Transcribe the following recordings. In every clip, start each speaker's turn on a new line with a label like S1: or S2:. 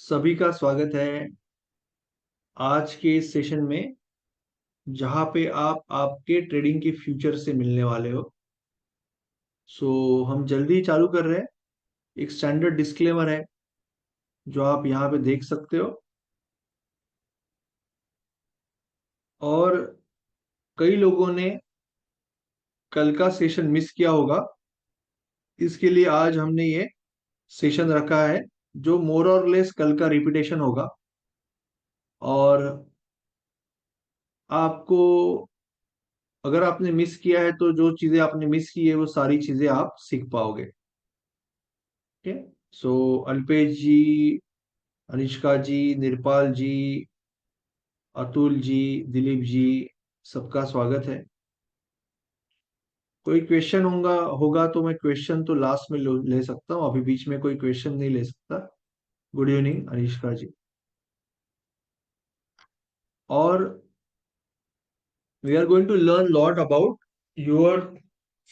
S1: सभी का स्वागत है आज के इस सेशन में, जहां पे आप आपके ट्रेडिंग के फ्यूचर से मिलने वाले हो। हम जल्दी चालू कर रहे हैं। एक स्टैंडर्ड डिस्क्लेमर है जो आप यहाँ पे देख सकते हो। और कई लोगों ने कल का सेशन मिस किया होगा, इसके लिए आज हमने ये सेशन रखा है जो मोर और लेस कल का रिपीटेशन होगा। और आपको, अगर आपने मिस किया है तो जो चीजें आपने मिस की है वो सारी चीजें आप सीख पाओगे। ठीक है। अल्पेश जी, अनिष्का जी, निरपाल जी, अतुल जी, दिलीप जी, सबका स्वागत है। कोई क्वेश्चन होगा तो मैं क्वेश्चन तो लास्ट में ले सकता हूँ, अभी बीच में कोई क्वेश्चन नहीं ले सकता। Good evening Anishka ji. और we are going to learn lot about your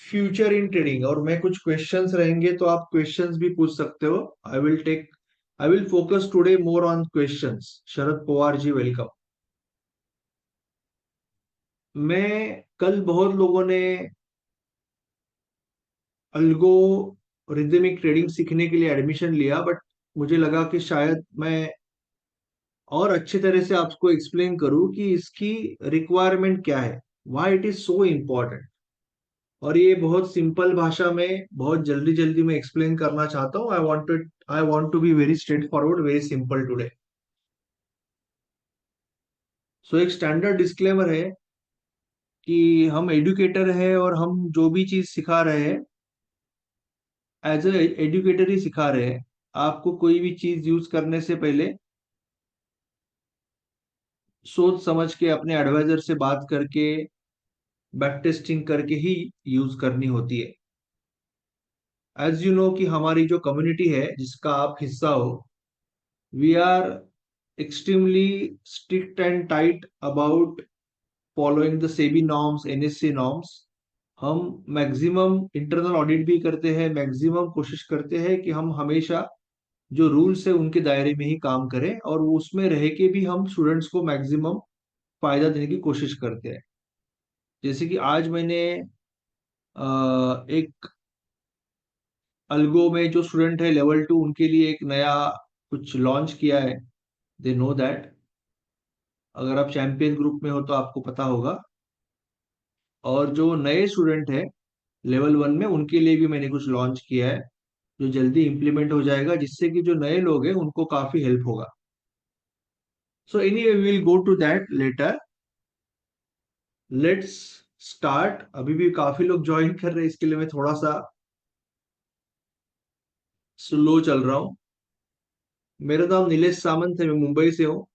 S1: future in trading. और मैं कुछ क्वेश्चंस रहेंगे तो आप क्वेश्चंस भी पूछ सकते हो। I will focus today more on questions. Sharad Pawar ji, welcome. मैं कल बहुत लोगों ने अल्गो रिदमिक ट्रेडिंग सीखने के लिए एडमिशन लिया, बट मुझे लगा कि शायद मैं और अच्छे तरह से आपको एक्सप्लेन करूं कि इसकी रिक्वायरमेंट क्या है, why it is so important. और ये बहुत सिंपल भाषा में बहुत जल्दी जल्दी मैं एक्सप्लेन करना चाहता हूँ। I want to be very straightforward, very simple today. एक स्टैंडर्ड डिस्क्लेमर है कि हम एडुकेटर है और हम जो भी चीज सिखा रहे हैं एज ए एडुकेटर ही सिखा रहे हैं। आपको कोई भी चीज यूज करने से पहले सोच समझ के अपने एडवाइजर से बात करके बैक टेस्टिंग करके ही यूज करनी होती है। एज यू नो कि हमारी जो कम्युनिटी है जिसका आप हिस्सा हो, we are extremely strict and tight about following the SEBI norms, NSC norms. हम मैक्सिमम इंटरनल ऑडिट भी करते हैं, मैक्सिमम कोशिश करते हैं कि हम हमेशा जो रूल्स है उनके दायरे में ही काम करें, और वो उसमें रह के भी हम स्टूडेंट्स को मैक्सिमम फायदा देने की कोशिश करते हैं। जैसे कि आज मैंने एक अल्गो में जो स्टूडेंट है लेवल 2, उनके लिए एक नया कुछ लॉन्च किया है। They know that. अगर आप चैंपियन ग्रुप में हो तो आपको पता होगा। और जो नए स्टूडेंट है लेवल 1 में, उनके लिए भी मैंने कुछ लॉन्च किया है जो जल्दी इंप्लीमेंट हो जाएगा, जिससे कि जो नए लोग हैं उनको काफी हेल्प होगा। Anyway, we will go to that later. Let's start. अभी भी काफी लोग ज्वाइन कर रहे हैं, इसके लिए मैं थोड़ा सा स्लो चल रहा हूँ। मेरा नाम नीलेश सामंत है, मैं मुंबई से हूँ।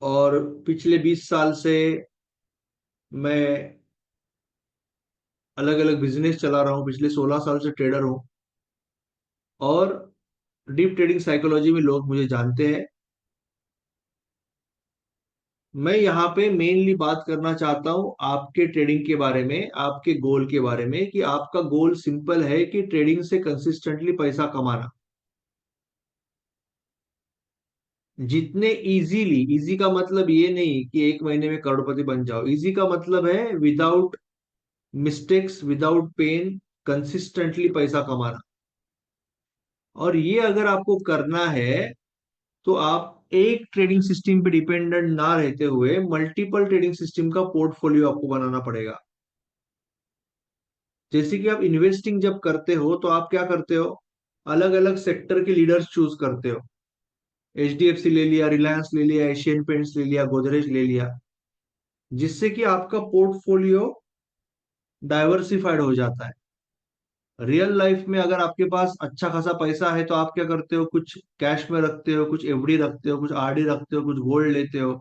S1: और पिछले 20 साल से मैं अलग अलग बिजनेस चला रहा हूँ। पिछले 16 साल से ट्रेडर हूँ। और डीप ट्रेडिंग साइकोलॉजी में लोग मुझे जानते हैं। मैं यहाँ पे मेनली बात करना चाहता हूँ आपके ट्रेडिंग के बारे में, आपके गोल के बारे में, कि आपका गोल सिंपल है कि ट्रेडिंग से कंसिस्टेंटली पैसा कमाना। जितने इजीली, इजी का मतलब ये नहीं कि एक महीने में करोड़पति बन जाओ। इजी का मतलब है without mistakes, without pain, consistently पैसा कमाना। और ये अगर आपको करना है तो आप एक ट्रेडिंग सिस्टम पे डिपेंडेंट ना रहते हुए मल्टीपल ट्रेडिंग सिस्टम का पोर्टफोलियो आपको बनाना पड़ेगा। जैसे कि आप इन्वेस्टिंग जब करते हो तो आप क्या करते हो, अलग अलग सेक्टर के लीडर्स चूज करते हो। एचडीएफसी ले लिया, रिलायंस ले लिया, एशियन पेंट्स ले लिया, गोदरेज ले लिया, जिससे कि आपका पोर्टफोलियो डाइवर्सिफाइड हो जाता है। रियल लाइफ में अगर आपके पास अच्छा खासा पैसा है तो आप क्या करते हो, कुछ कैश में रखते हो, कुछ एफडी रखते हो, कुछ आरडी रखते हो, कुछ गोल्ड लेते हो,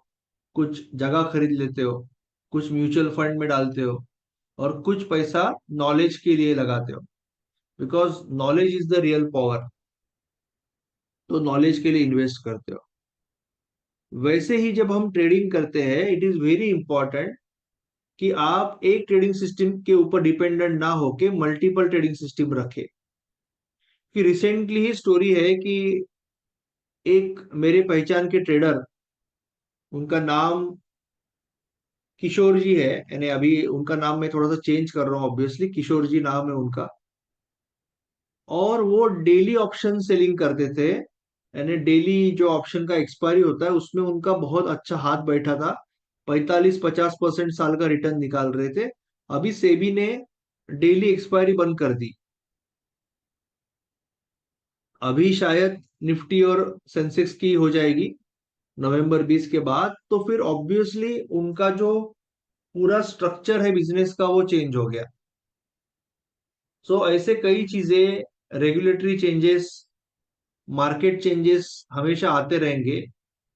S1: कुछ जगह खरीद लेते हो, कुछ म्यूचुअल फंड में डालते हो, और कुछ पैसा नॉलेज के लिए लगाते हो। Because knowledge is the real power. तो नॉलेज के लिए इन्वेस्ट करते हो। वैसे ही जब हम ट्रेडिंग करते हैं, इट इज वेरी इंपॉर्टेंट कि आप एक ट्रेडिंग सिस्टम के ऊपर डिपेंडेंट ना होके मल्टीपल ट्रेडिंग सिस्टम रखें। कि रिसेंटली ही स्टोरी है कि एक मेरे पहचान के ट्रेडर, उनका नाम किशोर जी है, यानी अभी उनका नाम मैं थोड़ा सा चेंज कर रहा हूँ, ऑब्वियसली किशोर जी नाम है उनका। और वो डेली ऑप्शन सेलिंग करते थे, यानी डेली जो ऑप्शन का एक्सपायरी होता है उसमें उनका बहुत अच्छा हाथ बैठा था। 45-50% साल का रिटर्न निकाल रहे थे। अभी सेबी ने डेली एक्सपायरी बंद कर दी। अभी शायद निफ्टी और सेंसेक्स की हो जाएगी नवंबर 20 के बाद, तो फिर ऑब्वियसली उनका जो पूरा स्ट्रक्चर है बिजनेस का वो चेंज हो गया। सो ऐसे कई चीजें, रेगुलेटरी चेंजेस, मार्केट चेंजेस हमेशा आते रहेंगे।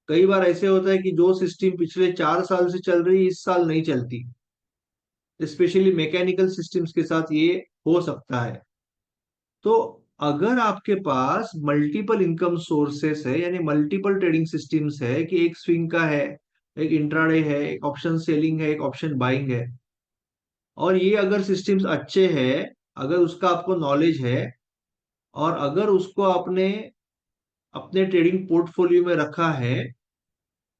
S1: कई बार ऐसे होता है कि जो सिस्टम पिछले 4 साल से चल रही इस साल नहीं चलती, स्पेशली मैकेनिकल सिस्टम्स के साथ ये हो सकता है। तो अगर आपके पास मल्टीपल इनकम सोर्सेस है, यानी मल्टीपल ट्रेडिंग सिस्टम्स है, कि एक स्विंग का है, एक इंट्राडे है, एक ऑप्शन सेलिंग है, एक ऑप्शन बाइंग है, और ये अगर सिस्टम्स अच्छे हैं, अगर उसका आपको नॉलेज है, और अगर उसको आपने अपने ट्रेडिंग पोर्टफोलियो में रखा है,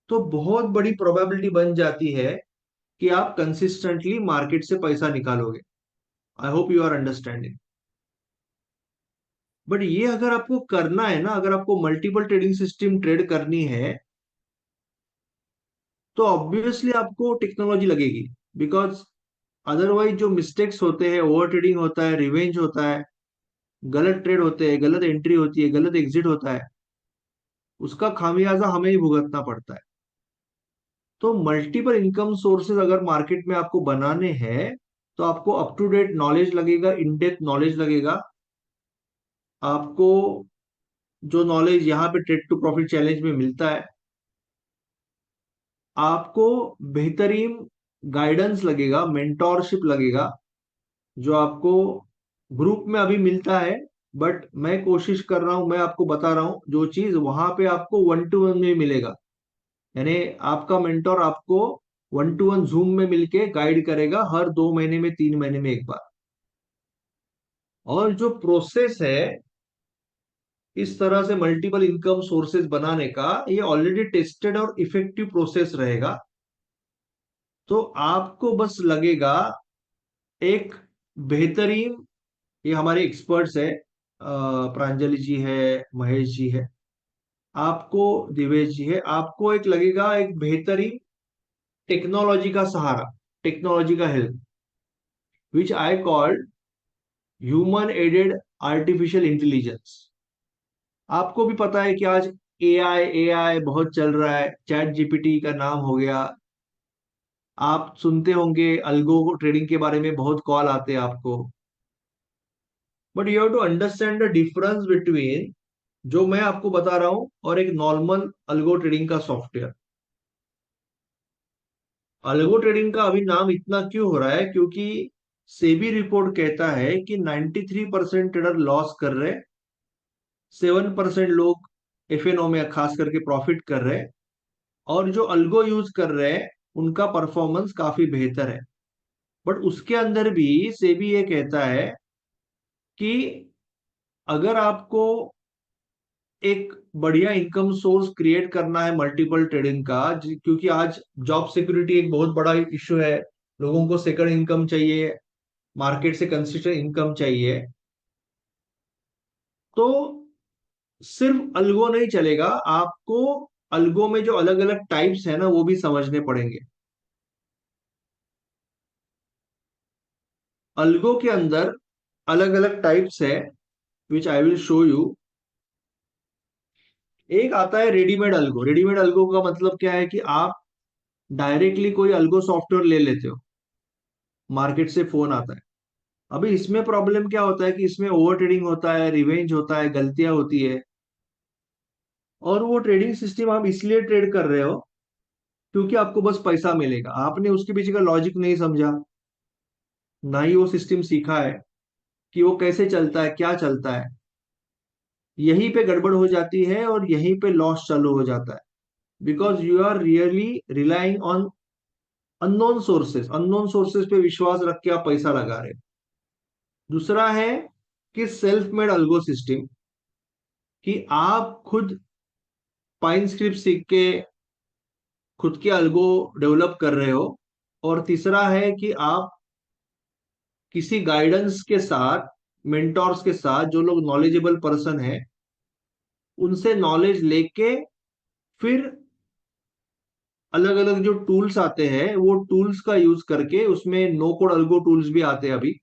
S1: तो बहुत बड़ी प्रोबेबिलिटी बन जाती है कि आप कंसिस्टेंटली मार्केट से पैसा निकालोगे। I hope you are understanding. But ये अगर आपको करना है ना, अगर आपको मल्टीपल ट्रेडिंग सिस्टम ट्रेड करनी है, तो ऑब्वियसली आपको टेक्नोलॉजी लगेगी। बिकॉज अदरवाइज जो मिस्टेक्स होते हैं, ओवर ट्रेडिंग होता है, रिवेंज होता है, गलत ट्रेड होते हैं, गलत एंट्री होती है, गलत एग्जिट होता है, उसका खामियाजा हमें ही भुगतना पड़ता है। तो मल्टीपल इनकम सोर्सेज अगर मार्केट में आपको बनाने हैं, तो आपको अप टू डेट नॉलेज लगेगा, इन डेप्थ नॉलेज लगेगा। आपको जो नॉलेज यहाँ पे ट्रेड टू प्रॉफिट चैलेंज में मिलता है, आपको बेहतरीन गाइडेंस लगेगा, मेंटोरशिप लगेगा, जो आपको ग्रुप में अभी मिलता है। बट मैं कोशिश कर रहा हूं, मैं आपको बता रहा हूं जो चीज वहां पे आपको 1 to 1 में मिलेगा, यानी आपका मेंटोर आपको 1 to 1 जूम में मिलके गाइड करेगा, हर 2 महीने में, 3 महीने में एक बार। और जो प्रोसेस है इस तरह से मल्टीपल इनकम सोर्सेज बनाने का, ये ऑलरेडी टेस्टेड और इफेक्टिव प्रोसेस रहेगा। तो आपको बस लगेगा एक बेहतरीन, ये हमारे एक्सपर्ट्स है, प्रांजलि जी है, महेश जी है, आपको दिवेश जी है, आपको एक लगेगा एक बेहतरीन टेक्नोलॉजी का सहारा, टेक्नोलॉजी का help, which I called human aided artificial intelligence. आपको भी पता है कि आज एआई बहुत चल रहा है, चैट जीपीटी का नाम हो गया। आप सुनते होंगे अल्गो ट्रेडिंग के बारे में, बहुत कॉल आते हैं आपको। But you have to understand the difference between जो मैं आपको बता रहा हूं और एक नॉर्मल अल्गो ट्रेडिंग का सॉफ्टवेयर। अल्गो ट्रेडिंग का अभी नाम इतना क्यों हो रहा है, क्योंकि सेबी रिपोर्ट कहता है कि 93% ट्रेडर लॉस कर रहे, 7% लोग एफएनओ में खास करके प्रॉफिट कर रहे, और जो अल्गो यूज कर रहे हैं उनका परफॉर्मेंस काफी बेहतर है। बट उसके अंदर भी सेबी ये कहता है कि अगर आपको एक बढ़िया इनकम सोर्स क्रिएट करना है मल्टीपल ट्रेडिंग का, क्योंकि आज जॉब सिक्योरिटी एक बहुत बड़ा इश्यू है, लोगों को सेकंड इनकम चाहिए, मार्केट से कंसिस्टेंट इनकम चाहिए, तो सिर्फ अल्गो नहीं चलेगा। आपको अल्गो में जो अलग अलग टाइप्स है ना, वो भी समझने पड़ेंगे। अल्गो के अंदर अलग अलग टाइप्स है, विच आई विल शो यू। एक आता है रेडीमेड अल्गो। रेडीमेड अल्गो का मतलब क्या है कि आप डायरेक्टली कोई अल्गो सॉफ्टवेयर ले लेते हो, मार्केट से फोन आता है। अभी इसमें प्रॉब्लम क्या होता है कि इसमें ओवर ट्रेडिंग होता है, रिवेंज होता है, गलतियां होती है। और वो ट्रेडिंग सिस्टम आप इसलिए ट्रेड कर रहे हो क्योंकि आपको बस पैसा मिलेगा, आपने उसके पीछे का लॉजिक नहीं समझा, ना ही वो सिस्टम सीखा है कि वो कैसे चलता है, क्या चलता है। यहीं पे गड़बड़ हो जाती है और यहीं पे लॉस चालू हो जाता है, because you are really relying on unknown sources. Unknown sources पे विश्वास रख के आप पैसा लगा रहे हो। दूसरा है कि सेल्फ मेड अल्गो सिस्टम, कि आप खुद पाइन स्क्रिप्ट सीख के खुद के अल्गो डेवलप कर रहे हो। और तीसरा है कि आप किसी गाइडेंस के साथ, मेंटोर्स के साथ, जो लोग नॉलेजेबल पर्सन है, उनसे नॉलेज लेके फिर अलग अलग जो टूल्स आते हैं वो टूल्स का यूज करके, उसमें नो कोड अल्गो टूल्स भी आते हैं अभी।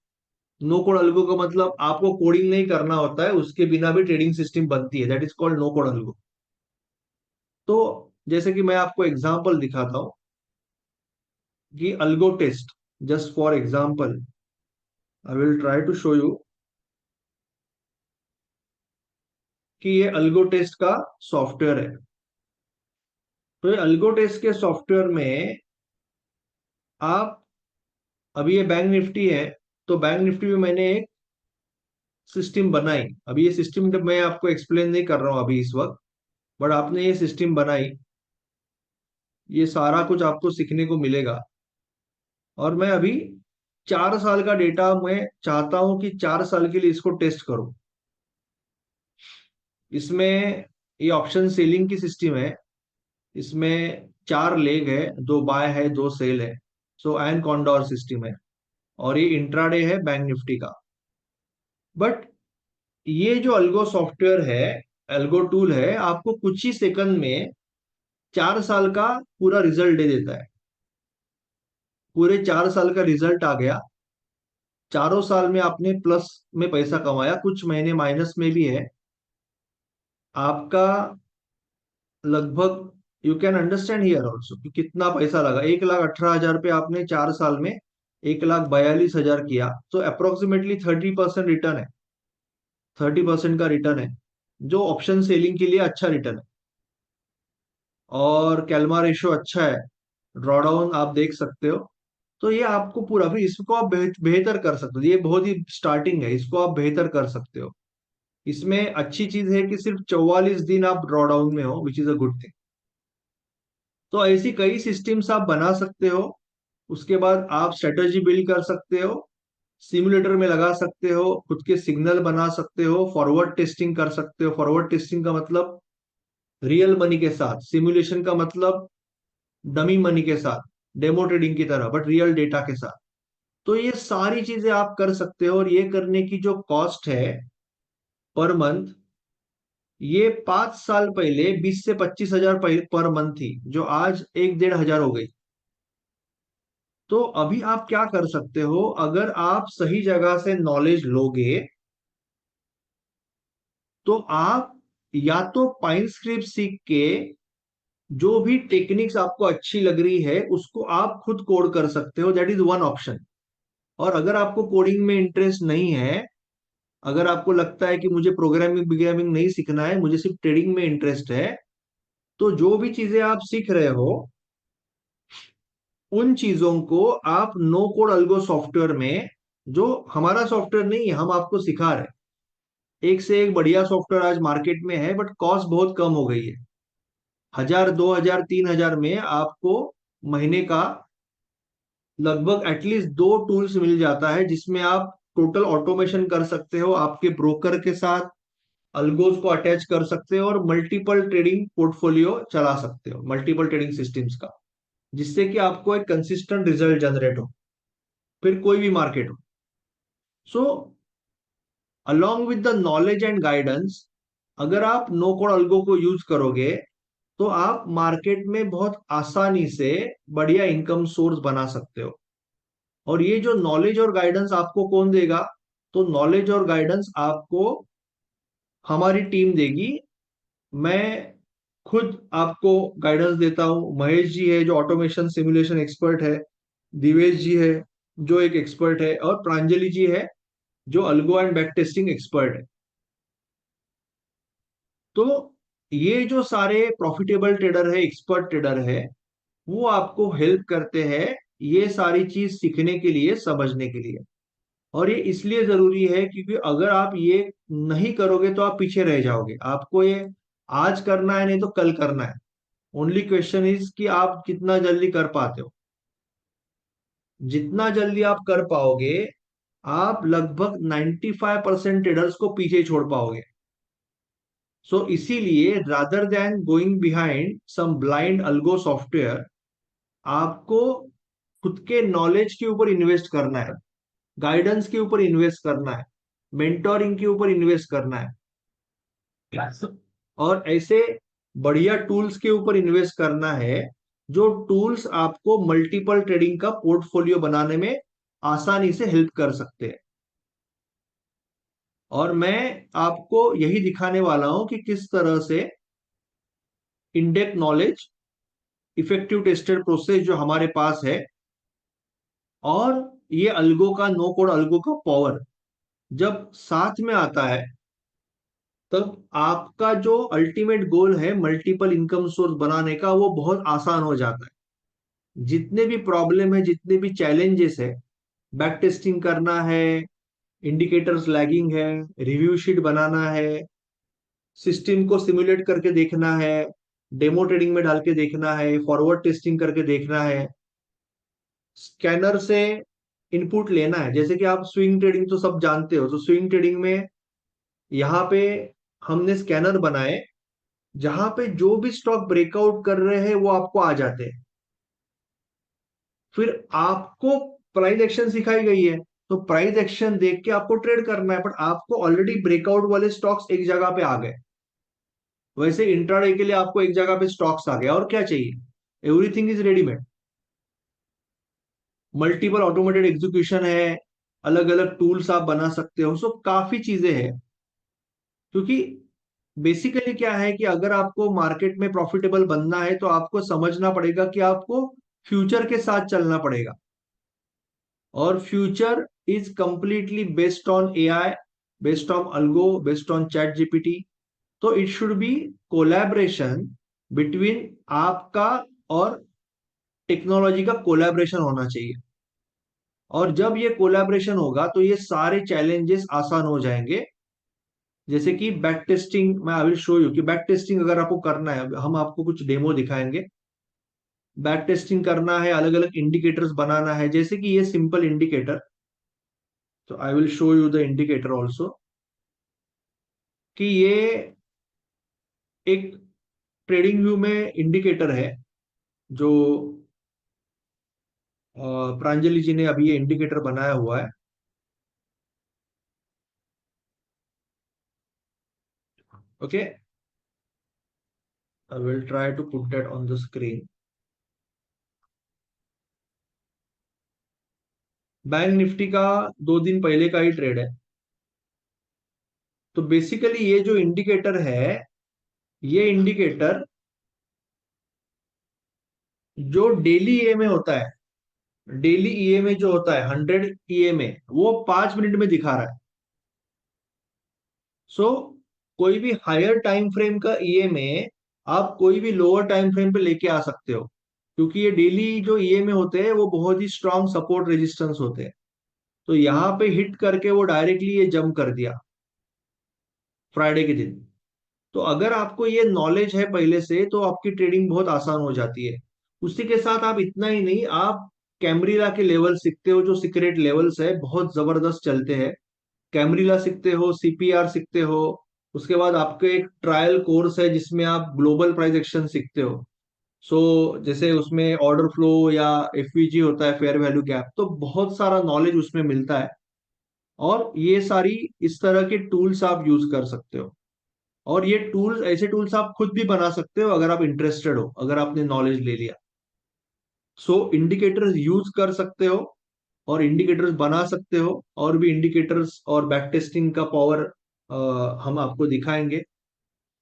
S1: नो कोड अल्गो का मतलब आपको कोडिंग नहीं करना होता है, उसके बिना भी ट्रेडिंग सिस्टम बनती है, that is called no code algo. तो जैसे कि मैं आपको एग्जांपल दिखाता हूँ कि algo test, just for example I will try to show you कि ये अल्गो टेस्ट का सॉफ्टवेयर है। तो ये अल्गो टेस्ट के सॉफ्टवेयर में आप, अभी ये बैंक निफ्टी है, तो बैंक निफ्टी में मैंने एक सिस्टम बनाई। अभी ये सिस्टम जब मैं आपको एक्सप्लेन नहीं कर रहा हूँ अभी इस वक्त, बट आपने ये सिस्टम बनाई, ये सारा कुछ आपको सीखने को मिलेगा। और मैं अभी 4 साल का डेटा मैं चाहता हूं कि 4 साल के लिए इसको टेस्ट करूं। इसमें ये ऑप्शन सेलिंग की सिस्टम है। इसमें 4 लेग है, 2 बाय है, 2 सेल है। सो एन कॉन्डोर सिस्टम है। और ये इंट्राडे है बैंक निफ्टी का। बट ये जो अल्गो सॉफ्टवेयर है, अल्गो टूल है, आपको कुछ ही सेकंड में 4 साल का पूरा रिजल्ट दे देता है। पूरे 4 साल का रिजल्ट आ गया। चारों साल में आपने प्लस में पैसा कमाया, कुछ महीने माइनस में भी है आपका। लगभग you can understand here also कि कितना पैसा लगा। 1,18,000 पे आपने 4 साल में 1,42,000 किया, तो अप्रोक्सीमेटली 30% रिटर्न है। 30% का रिटर्न है, जो ऑप्शन सेलिंग के लिए अच्छा रिटर्न है। और कैलमा रेशो अच्छा है, ड्रॉडाउन आप देख सकते हो। तो ये आपको पूरा, फिर इसको आप बेहतर कर सकते हो। ये बहुत ही स्टार्टिंग है, इसको आप बेहतर कर सकते हो। इसमें अच्छी चीज है कि सिर्फ 44 दिन आप ड्रॉडाउन में हो, which is a good thing. तो ऐसी कई सिस्टम्स आप बना सकते हो। उसके बाद आप स्ट्रेटजी बिल्ड कर सकते हो, सिमुलेटर में लगा सकते हो, खुद के सिग्नल बना सकते हो, फॉरवर्ड टेस्टिंग कर सकते हो। फॉरवर्ड टेस्टिंग का मतलब रियल मनी के साथ, सिमुलेशन का मतलब डमी मनी के साथ, डेमो ट्रेडिंग की तरह, बट रियल डेटा के साथ। तो ये सारी चीजें आप कर सकते हो। और ये करने की जो कॉस्ट है पर मंथ, ये 5 साल पहले 20 से 25 हजार पर मंथ थी, जो आज 1-1.5 हजार हो गई। तो अभी आप क्या कर सकते हो, अगर आप सही जगह से नॉलेज लोगे, तो आप या तो पाइन स्क्रिप्ट सीख के जो भी टेक्निक्स आपको अच्छी लग रही है उसको आप खुद कोड कर सकते हो, दैट इज वन ऑप्शन। और अगर आपको कोडिंग में इंटरेस्ट नहीं है, अगर आपको लगता है कि मुझे प्रोग्रामिंग प्रोग्रामिंग नहीं सीखना है, मुझे सिर्फ ट्रेडिंग में इंटरेस्ट है, तो जो भी चीजें आप सीख रहे हो उन चीजों को आप नो कोड अल्गो सॉफ्टवेयर में, जो हमारा सॉफ्टवेयर नहीं है, हम आपको सिखा रहे हैं। एक से एक बढ़िया सॉफ्टवेयर आज मार्केट में है, बट कॉस्ट बहुत कम हो गई है। 1,000, 2,000, 3,000 में आपको महीने का लगभग एटलीस्ट 2 टूल्स मिल जाता है, जिसमें आप टोटल ऑटोमेशन कर सकते हो, आपके ब्रोकर के साथ अल्गोज को अटैच कर सकते हो, और मल्टीपल ट्रेडिंग पोर्टफोलियो चला सकते हो, मल्टीपल ट्रेडिंग सिस्टम्स का, जिससे कि आपको एक कंसिस्टेंट रिजल्ट जनरेट हो, फिर कोई भी मार्केट हो। So along with the knowledge and guidance, अगर आप नो कोड अल्गो को यूज करोगे, तो आप मार्केट में बहुत आसानी से बढ़िया इनकम सोर्स बना सकते हो। और ये जो नॉलेज और गाइडेंस आपको कौन देगा, तो नॉलेज और गाइडेंस आपको हमारी टीम देगी। मैं खुद आपको गाइडेंस देता हूँ। महेश जी है जो ऑटोमेशन सिमुलेशन एक्सपर्ट है, दिवेश जी है जो एक एक्सपर्ट है, और प्रांजलि जी है जो algo and back testing expert है। तो ये जो सारे प्रॉफिटेबल ट्रेडर है, एक्सपर्ट ट्रेडर है, वो आपको हेल्प करते हैं ये सारी चीज सीखने के लिए, समझने के लिए। और ये इसलिए जरूरी है क्योंकि अगर आप ये नहीं करोगे तो आप पीछे रह जाओगे। आपको ये आज करना है, नहीं तो कल करना है। ओनली क्वेश्चन इज कि आप कितना जल्दी कर पाते हो। जितना जल्दी आप कर पाओगे, आप लगभग 95% ट्रेडर्स को पीछे छोड़ पाओगे। सो इसीलिए रादर देन गोइंग बिहाइंड सम ब्लाइंड अल्गो सॉफ्टवेयर, आपको खुद के नॉलेज के ऊपर इन्वेस्ट करना है, गाइडेंस के ऊपर इन्वेस्ट करना है, मेंटोरिंग के ऊपर इन्वेस्ट करना है, और ऐसे बढ़िया टूल्स के ऊपर इन्वेस्ट करना है जो टूल्स आपको मल्टीपल ट्रेडिंग का पोर्टफोलियो बनाने में आसानी से हेल्प कर सकते हैं। और मैं आपको यही दिखाने वाला हूं कि किस तरह से in-depth knowledge, effective tested process जो हमारे पास है, और ये अल्गो का, नो कोड अल्गो का पावर जब साथ में आता है, तब आपका जो अल्टीमेट गोल है मल्टीपल इनकम सोर्स बनाने का, वो बहुत आसान हो जाता है। जितने भी प्रॉब्लम है, जितने भी चैलेंजेस है, बैक टेस्टिंग करना है, इंडिकेटर्स लैगिंग है, रिव्यू शीट बनाना है, सिस्टम को सिमुलेट करके देखना है, डेमो ट्रेडिंग में डाल के देखना है, फॉरवर्ड टेस्टिंग करके देखना है, स्कैनर से इनपुट लेना है। जैसे कि आप स्विंग ट्रेडिंग तो सब जानते हो, तो स्विंग ट्रेडिंग में यहाँ पे हमने स्कैनर बनाए जहां पे जो भी स्टॉक ब्रेकआउट कर रहे हैं वो आपको आ जाते हैं। फिर आपको प्राइस एक्शन सिखाई गई है, तो प्राइस एक्शन देख के आपको ट्रेड करना है, बट आपको ऑलरेडी ब्रेकआउट वाले स्टॉक्स एक जगह पे आ गए। वैसे इंट्राडे के लिए आपको एक जगह पे स्टॉक्स आ गए, और क्या चाहिए, everything is readymade. Multiple automated execution है, अलग अलग टूल्स आप बना सकते हो, सो काफी चीजें हैं। क्योंकि बेसिकली क्या है कि अगर आपको मार्केट में प्रॉफिटेबल बनना है तो आपको समझना पड़ेगा कि आपको फ्यूचर के साथ चलना पड़ेगा, और future is completely based on AI, based on algo, based on chat GPT. तो it should be collaboration between आपका और टेक्नोलॉजी का कोलैबोरेशन होना चाहिए। और जब ये कोलैबोरेशन होगा तो ये सारे चैलेंजेस आसान हो जाएंगे। जैसे कि बैक टेस्टिंग, मैं आई विल शो यू कि बैक टेस्टिंग अगर आपको करना है, हम आपको कुछ डेमो दिखाएंगे। बैक टेस्टिंग करना है, अलग अलग इंडिकेटर्स बनाना है, जैसे कि ये सिंपल इंडिकेटर, तो I will show you the indicator also, कि ये एक ट्रेडिंग व्यू में इंडिकेटर है जो प्रांजलि जी ने अभी ये इंडिकेटर बनाया हुआ है। Okay, I will try to put that on the screen. Bank Nifty का 2 दिन पहले का ही ट्रेड है। तो बेसिकली ये जो इंडिकेटर है, ये इंडिकेटर जो डेली ईएमए होता है, डेली ईएमए जो होता है 100 ईएमए, वो 5 मिनट में दिखा रहा है। सो कोई भी हायर टाइम फ्रेम का ईएमए आप कोई भी लोअर टाइम फ्रेम पे लेके आ सकते हो, क्योंकि ये डेली जो ईएमए होते हैं वो बहुत ही स्ट्रांग सपोर्ट रेजिस्टेंस होते हैं। तो यहाँ पे हिट करके वो डायरेक्टली ये जंप कर दिया फ्राइडे के दिन। तो अगर आपको ये नॉलेज है पहले से, तो आपकी ट्रेडिंग बहुत आसान हो जाती है। उसी के साथ आप इतना ही नहीं, आप कैमरीला के लेवल सीखते हो, जो सीक्रेट लेवल्स है बहुत जबरदस्त चलते हैं। कैमरीला सीखते हो, सीपीआर सीखते हो। उसके बाद आपके एक ट्रायल कोर्स है जिसमें आप ग्लोबल प्राइस एक्शन सीखते हो। सो जैसे उसमें ऑर्डर फ्लो या एफवीजी होता है, फेयर वैल्यू गैप, तो बहुत सारा नॉलेज उसमें मिलता है। और ये सारी इस तरह के टूल्स आप यूज कर सकते हो। और ये टूल्स, ऐसे टूल्स आप खुद भी बना सकते हो अगर आप इंटरेस्टेड हो, अगर आपने नॉलेज ले लिया। सो इंडिकेटर्स यूज कर सकते हो, और इंडिकेटर्स बना सकते हो, और भी इंडिकेटर्स और बैक टेस्टिंग का पावर हम आपको दिखाएंगे।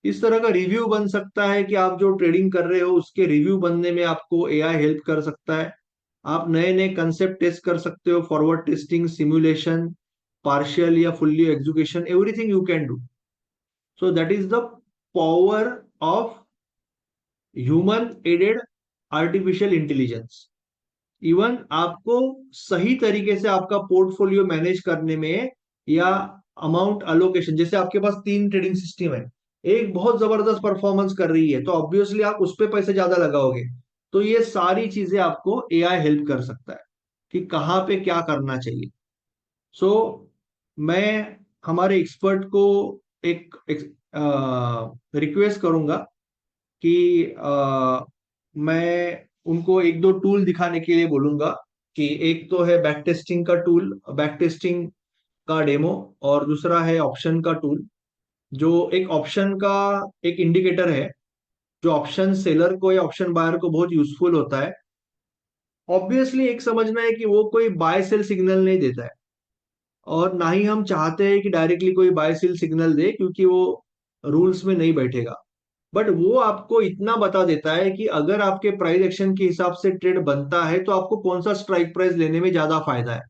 S1: इस तरह का रिव्यू बन सकता है कि आप जो ट्रेडिंग कर रहे हो उसके रिव्यू बनने में आपको एआई हेल्प कर सकता है। आप नए नए कंसेप्ट टेस्ट कर सकते हो, फॉरवर्ड टेस्टिंग, सिमुलेशन, पार्शियल या fully execution, everything you can do. So that is the power of human aided artificial intelligence. Even आपको सही तरीके से आपका पोर्टफोलियो मैनेज करने में, या अमाउंट अलोकेशन, जैसे आपके पास 3 ट्रेडिंग सिस्टम है, एक बहुत जबरदस्त परफॉर्मेंस कर रही है तो ऑब्वियसली आप उस पर पैसे ज्यादा लगाओगे। तो ये सारी चीजें आपको एआई हेल्प कर सकता है कि कहाँ पे क्या करना चाहिए। सो मैं हमारे एक्सपर्ट को एक रिक्वेस्ट करूंगा कि मैं उनको एक दो टूल दिखाने के लिए बोलूंगा, कि एक तो है बैक टेस्टिंग का टूल, बैक टेस्टिंग का डेमो, और दूसरा है ऑप्शन का टूल। जो एक ऑप्शन का एक इंडिकेटर है, जो ऑप्शन सेलर को या ऑप्शन बायर को बहुत यूजफुल होता है। ऑब्वियसली एक समझना है कि वो कोई बाय सेल सिग्नल नहीं देता है, और ना ही हम चाहते हैं कि डायरेक्टली कोई बाय सेल सिग्नल दे, क्योंकि वो रूल्स में नहीं बैठेगा। बट वो आपको इतना बता देता है कि अगर आपके प्राइस एक्शन के हिसाब से ट्रेड बनता है तो आपको कौन सा स्ट्राइक प्राइस लेने में ज्यादा फायदा है,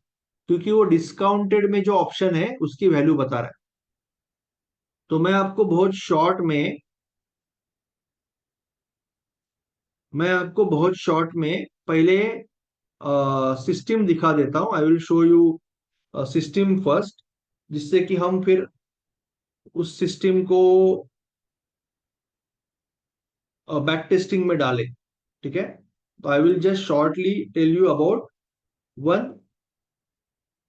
S1: क्योंकि वो डिस्काउंटेड में जो ऑप्शन है उसकी वैल्यू बता रहा है। तो मैं आपको बहुत शॉर्ट में पहले सिस्टम दिखा देता हूं। I will show you system first, जिससे कि हम फिर उस सिस्टम को बैक टेस्टिंग में डालें। ठीक है, तो I will just shortly tell you about one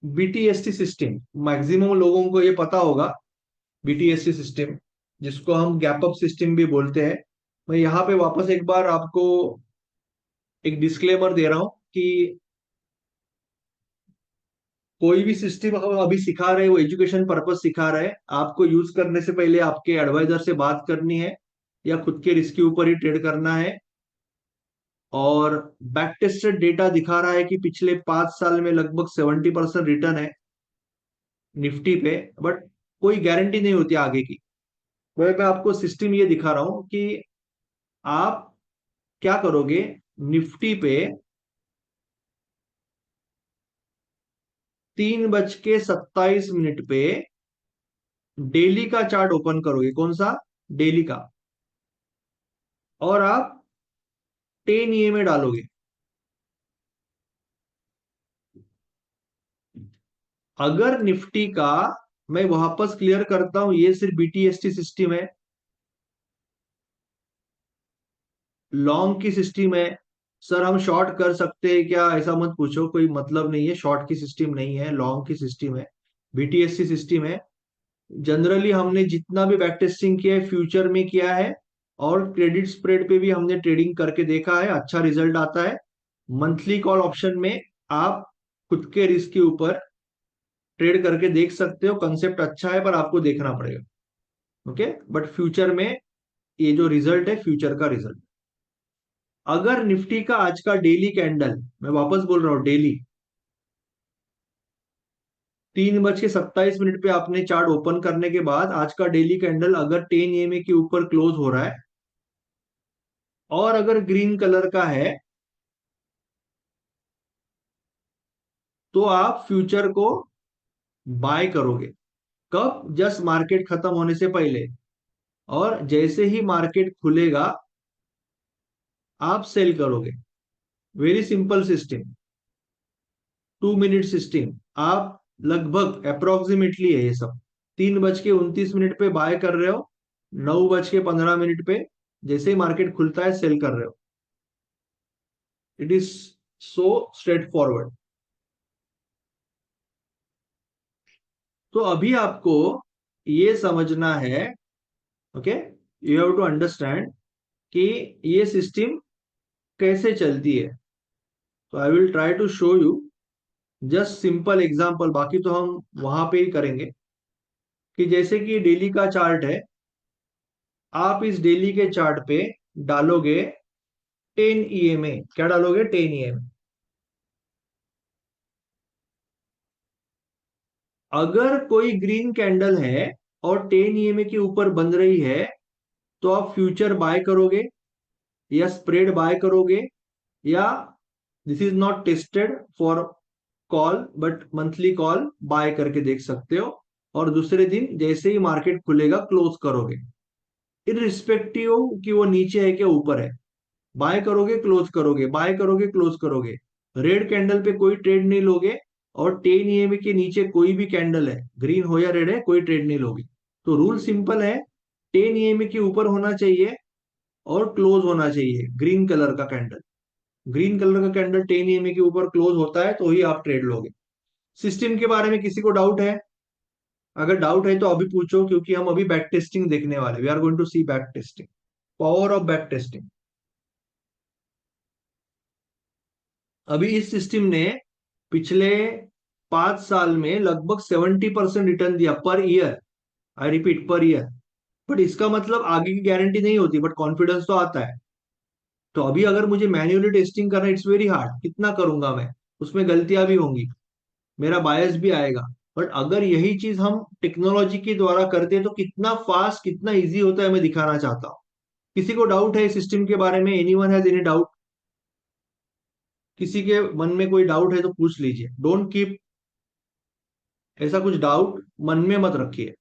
S1: BTST system. Maximum लोगों को ये पता होगा, बीटीएसटी सिस्टम, जिसको हम गैप अप सिस्टम भी बोलते हैं। मैं यहाँ पे वापस एक बार आपको एक डिस्क्लेमर दे रहा हूं कि कोई भी सिस्टम हम अभी सिखा रहे हैं वो एजुकेशन पर्पज सिखा रहे हैं। आपको यूज करने से पहले आपके एडवाइजर से बात करनी है, या खुद के रिस्क के ऊपर ही ट्रेड करना है। और बैक टेस्टेड डेटा दिखा रहा है कि पिछले 5 साल में लगभग 70% रिटर्न है निफ्टी पे, बट कोई गारंटी नहीं होती आगे की। मैं आपको सिस्टम ये दिखा रहा हूं कि आप क्या करोगे। निफ्टी पे 3:27 पे डेली का चार्ट ओपन करोगे। कौन सा? डेली का। और आप 10 में डालोगे। अगर निफ्टी का, मैं वापस क्लियर करता हूं, ये सिर्फ बीटीएसटी सिस्टम है, लॉन्ग की सिस्टम है। सर हम शॉर्ट कर सकते हैं क्या? ऐसा मत पूछो, कोई मतलब नहीं है। शॉर्ट की सिस्टम नहीं है, लॉन्ग की सिस्टम है, बीटीएससी सिस्टम है। जनरली हमने जितना भी बैक टेस्टिंग किया है फ्यूचर में किया है, और क्रेडिट स्प्रेड पे भी हमने ट्रेडिंग करके देखा है, अच्छा रिजल्ट आता है। मंथली कॉल ऑप्शन में आप खुद के रिस्क के ऊपर ट्रेड करके देख सकते हो। कंसेप्ट अच्छा है, पर आपको देखना पड़ेगा। ओके, बट फ्यूचर में ये जो रिजल्ट है, फ्यूचर का रिजल्ट। अगर निफ्टी का आज का डेली कैंडल, मैं वापस बोल रहा हूं, डेली 3:27 पे आपने चार्ट ओपन करने के बाद आज का डेली कैंडल अगर 10 EMA के ऊपर क्लोज हो रहा है, और अगर ग्रीन कलर का है, तो आप फ्यूचर को बाय करोगे। कब? जस्ट मार्केट खत्म होने से पहले। और जैसे ही मार्केट खुलेगा आप सेल करोगे। Very simple system, 2 minute system. आप लगभग अप्रोक्सीमेटली है ये सब, 3:29 पे बाय कर रहे हो, 9:15 पे जैसे ही मार्केट खुलता है सेल कर रहे हो। It is so straightforward. तो अभी आपको ये समझना है, okay, you have to understand कि ये सिस्टम कैसे चलती है। तो I will try to show you just simple example, बाकी तो हम वहां पे ही करेंगे। कि जैसे कि डेली का चार्ट है, आप इस डेली के चार्ट पे डालोगे 10 EMA। क्या डालोगे? 10 EMA। अगर कोई ग्रीन कैंडल है और 10 EMA के ऊपर बन रही है, तो आप फ्यूचर बाय करोगे या स्प्रेड बाय करोगे, या this is not tested for call but monthly call buy करके देख सकते हो। और दूसरे दिन जैसे ही मार्केट खुलेगा क्लोज करोगे, इरिस्पेक्टिव कि वो नीचे है क्या ऊपर है। बाय करोगे, क्लोज करोगे, बाय करोगे, क्लोज करोगे। रेड कैंडल पे कोई ट्रेड नहीं लोगे, और 10 EMA के नीचे कोई भी कैंडल है, ग्रीन हो या रेड है, कोई ट्रेड नहीं लोगे। तो रूल सिंपल है, 10 EMA के ऊपर होना चाहिए और क्लोज होना चाहिए ग्रीन कलर का कैंडल। ग्रीन कलर का कैंडल 10 EMA के ऊपर क्लोज होता है तो ही आप ट्रेड लोगे। सिस्टम के बारे में किसी को डाउट है? अगर डाउट है तो अभी पूछो, क्योंकि हम अभी बैक टेस्टिंग देखने वाले, we are going to see back testing, power of back testing. अभी इस सिस्टम ने पिछले 5 साल में लगभग 70% रिटर्न दिया per year. I repeat, per year. But इसका मतलब आगे की गारंटी नहीं होती, बट कॉन्फिडेंस तो आता है। तो अभी अगर मुझे मैन्युअली टेस्टिंग करना, इट्स वेरी हार्ड, कितना करूंगा मैं, उसमें गलतियां भी होंगी, मेरा बायस भी आएगा। बट अगर यही चीज हम टेक्नोलॉजी के द्वारा करते हैं तो कितना फास्ट, कितना इजी होता है, मैं दिखाना चाहता हूँ। किसी को डाउट है सिस्टम के बारे में? Anyone has any doubt? किसी के मन में कोई डाउट है तो पूछ लीजिए, डोंट कीप ऐसा कुछ डाउट मन में मत रखिए।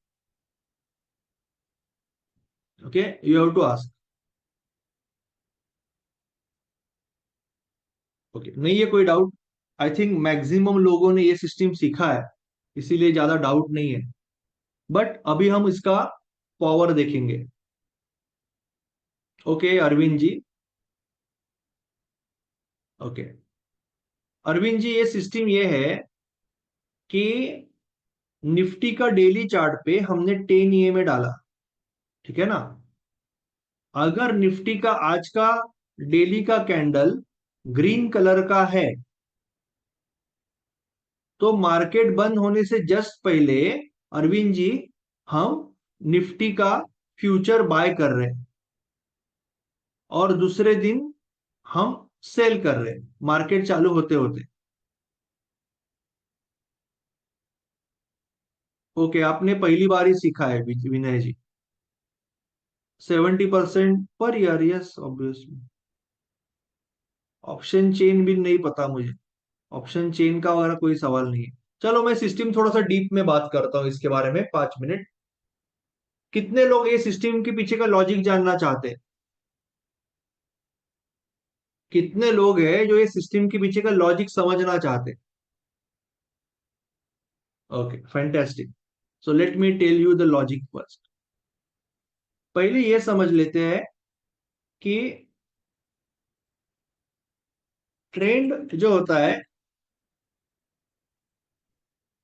S1: Okay, you have to ask. Okay, नहीं है कोई डाउट? आई थिंक मैक्सिमम लोगों ने ये सिस्टम सीखा है, इसीलिए ज्यादा डाउट नहीं है। बट अभी हम इसका पावर देखेंगे। ओके अरविंद जी। ओके अरविंद जी, ये सिस्टम ये है कि निफ्टी का डेली चार्ट पे हमने 10 EMA डाला, ठीक है ना? अगर निफ्टी का आज का डेली का कैंडल ग्रीन कलर का है, तो मार्केट बंद होने से जस्ट पहले, अरविंद जी, हम निफ्टी का फ्यूचर बाय कर रहे हैं, और दूसरे दिन हम सेल कर रहे हैं मार्केट चालू होते होते। ओके, आपने पहली बार ही सीखा है विनय जी। 70% per year, yes obviously. Option chain भी नहीं पता मुझे, ऑप्शन चेन का वगैरह कोई सवाल नहीं है। चलो मैं सिस्टम थोड़ा सा डीप में बात करता हूँ इसके बारे में, 5 मिनट। कितने लोग ये सिस्टम के पीछे का लॉजिक जानना चाहते हैं? कितने लोग हैं जो ये सिस्टम के पीछे का लॉजिक समझना चाहते हैं? Okay fantastic. So let me tell you the logic first. पहले ये समझ लेते हैं कि ट्रेंड जो होता है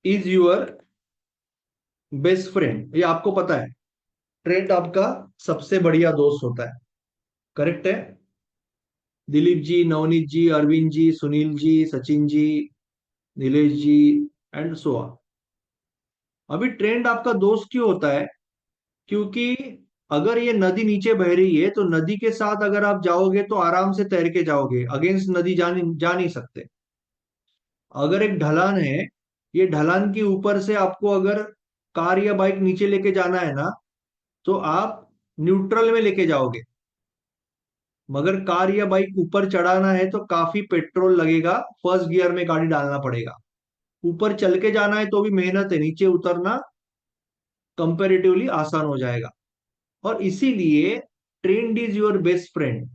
S1: इज यूअर बेस्ट फ्रेंड, ये आपको पता है। ट्रेंड आपका सबसे बढ़िया दोस्त होता है, करेक्ट है? दिलीप जी, नवनीत जी, अरविंद जी, सुनील जी, सचिन जी, नीलेश जी, एंड सो ऑन। अभी ट्रेंड आपका दोस्त क्यों होता है? क्योंकि अगर ये नदी नीचे बह रही है तो नदी के साथ अगर आप जाओगे तो आराम से तैर के जाओगे, अगेंस्ट नदी जा नहीं सकते। अगर एक ढलान है, ये ढलान के ऊपर से आपको अगर कार या बाइक नीचे लेके जाना है ना, तो आप न्यूट्रल में लेके जाओगे। मगर कार या बाइक ऊपर चढ़ाना है तो काफी पेट्रोल लगेगा, फर्स्ट गियर में गाड़ी डालना पड़ेगा। ऊपर चल के जाना है तो भी मेहनत है, नीचे उतरना कंपेरेटिवली आसान हो जाएगा। और इसीलिए trend is your best friend.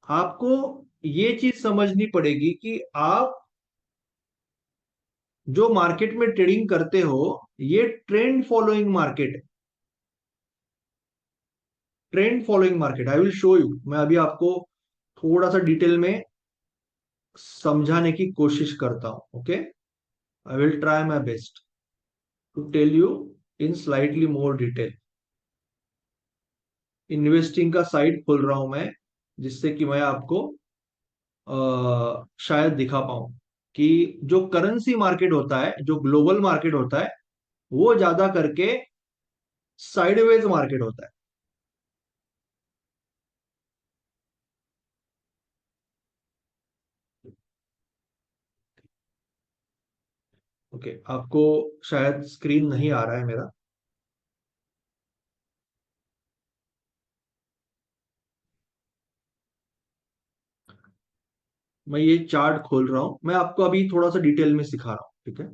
S1: आपको ये चीज समझनी पड़ेगी कि आप जो मार्केट में ट्रेडिंग करते हो, ये ट्रेंड फॉलोइंग मार्केट है। Trend following market, I will show you. मैं अभी आपको थोड़ा सा डिटेल में समझाने की कोशिश करता हूं। Okay, I will try my best to tell you in slightly more detail. Investing का साइट खोल रहा हूं मैं, जिससे कि मैं आपको शायद दिखा पाऊं कि जो करेंसी मार्केट होता है, जो ग्लोबल मार्केट होता है, वो ज्यादा करके साइडवेज मार्केट होता है। ओके, आपको शायद स्क्रीन नहीं आ रहा है मेरा। मैं ये चार्ट खोल रहा हूं, मैं आपको अभी थोड़ा सा डिटेल में सिखा रहा हूं, ठीक है?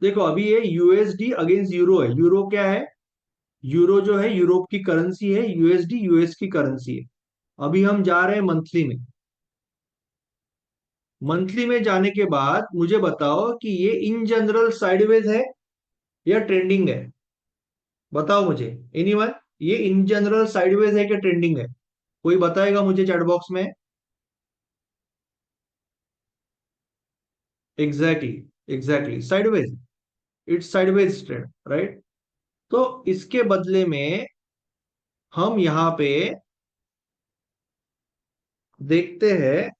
S1: देखो अभी ये यूएसडी अगेंस्ट यूरो है। यूरो क्या है? यूरो जो है यूरोप की करेंसी है, यूएसडी यूएस की करेंसी है। अभी हम जा रहे हैं मंथली में। मंथली में जाने के बाद मुझे बताओ कि ये इन जनरल साइडवेज है या ट्रेंडिंग है? बताओ मुझे, एनीवन। ये इन जनरल साइडवेज है कि ट्रेंडिंग है? कोई बताएगा मुझे चैट बॉक्स में? Exactly, exactly sideways, it's sideways trend, right. तो इसके बदले में हम यहां पे देखते हैं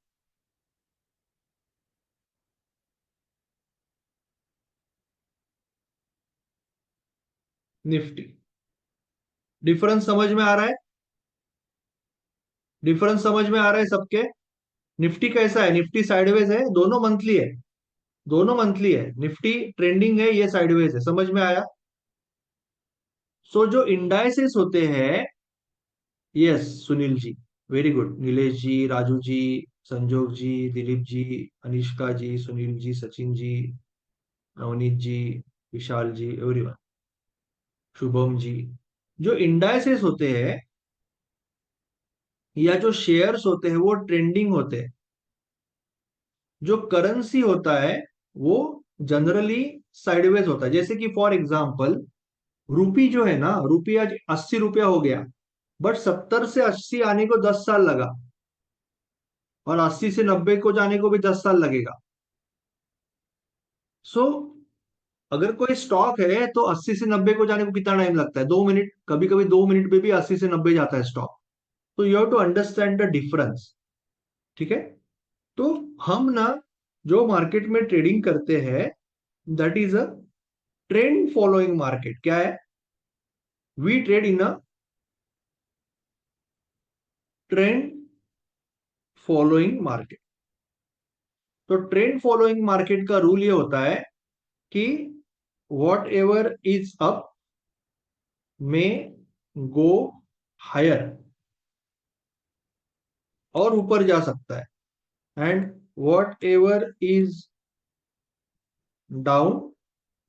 S1: निफ्टी। डिफरेंस समझ में आ रहा है? डिफरेंस समझ में आ रहा है सबके? निफ्टी कैसा है? निफ्टी साइडवेज है, दोनों मंथली है, दोनों मंथली है। निफ्टी ट्रेंडिंग है, ये साइडवेज है। समझ में आया? सो जो इंडाइसेस होते हैं, yes Sunil ji, very good, Nilesh जी, राजू जी, संजोग जी, दिलीप जी, अनिष्का जी, सुनील जी, सचिन जी, नवनीत जी, विशाल जी, एवरीवन, शुभम जी। जो इंडाइसेस होते हैं या जो शेयर्स होते हैं वो ट्रेंडिंग होते हैं। जो करेंसी होता है वो जनरली साइडवेज होता है। जैसे कि फॉर एग्जांपल रूपी जो है ना, रूपी आज 80 रुपया हो गया, बट 70 से 80 आने को 10 साल लगा, और 80 से 90 को जाने को भी 10 साल लगेगा। सो अगर कोई स्टॉक है तो 80 से 90 को जाने को कितना टाइम लगता है? 2 मिनट, कभी कभी 2 मिनट में भी 80 से 90 जाता है स्टॉक। तो you have to understand the difference, ठीक है। तो हम ना जो मार्केट में ट्रेडिंग करते हैं, that is a trend following market. क्या है? We trade in a trend following market. तो ट्रेंड फॉलोइंग मार्केट का रूल ये होता है कि वॉट एवर इज अप में गो हायर, और ऊपर जा सकता है, and what ever is down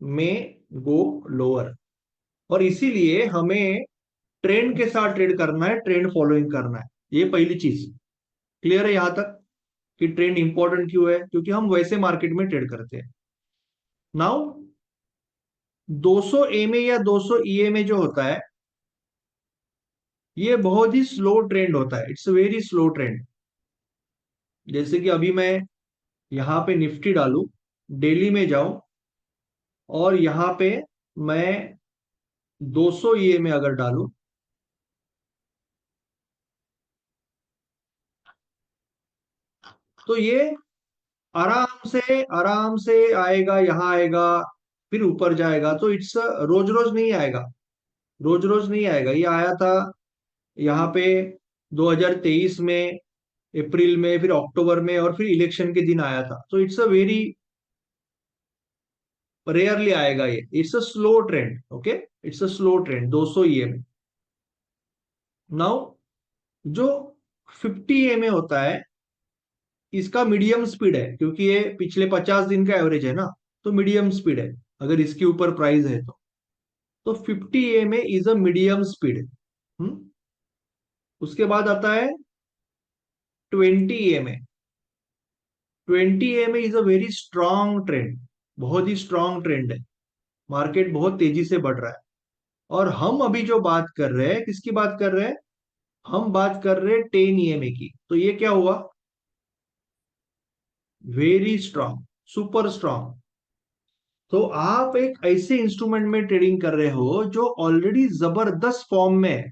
S1: में गो लोअर। और इसीलिए हमें ट्रेंड के साथ ट्रेड करना है, ट्रेंड फॉलोइंग करना है। ये पहली चीज क्लियर है यहां तक कि ट्रेंड इंपॉर्टेंट क्यों है? क्योंकि हम वैसे मार्केट में ट्रेड करते हैं। नाउ 200 एमए या 200 ईएमए जो होता है, ये बहुत ही स्लो ट्रेंड होता है, इट्स वेरी स्लो ट्रेंड। जैसे कि अभी मैं यहाँ पे निफ्टी डालू, डेली में जाऊं, और यहाँ पे मैं 200 ईएमए अगर डालू, तो ये आराम से आएगा, यहाँ आएगा, फिर ऊपर जाएगा। तो इट्स रोज रोज नहीं आएगा, रोज रोज नहीं आएगा। ये आया था यहाँ पे 2023 में, अप्रैल में, फिर अक्टूबर में, और फिर इलेक्शन के दिन आया था। तो इट्स अ वेरी रेयरली आएगा ये, it's a slow trend, okay. It's a slow trend 200 EMA. Now जो 50 ईएमए होता है, इसका मीडियम स्पीड है, क्योंकि ये पिछले 50 दिन का एवरेज है ना, तो मीडियम स्पीड है अगर इसके ऊपर प्राइस है तो 50 EMA is a medium speed. उसके बाद आता है 20 EMA. 20 EMA is a very strong trend, बहुत ही स्ट्रांग ट्रेंड है। मार्केट बहुत तेजी से बढ़ रहा है। और हम अभी जो बात कर रहे हैं, किसकी बात कर रहे हैं? हम बात कर रहे हैं 10 ईएमए की। तो ये क्या हुआ? Very strong, super strong. तो आप एक ऐसे इंस्ट्रूमेंट में ट्रेडिंग कर रहे हो जो ऑलरेडी जबरदस्त फॉर्म में है।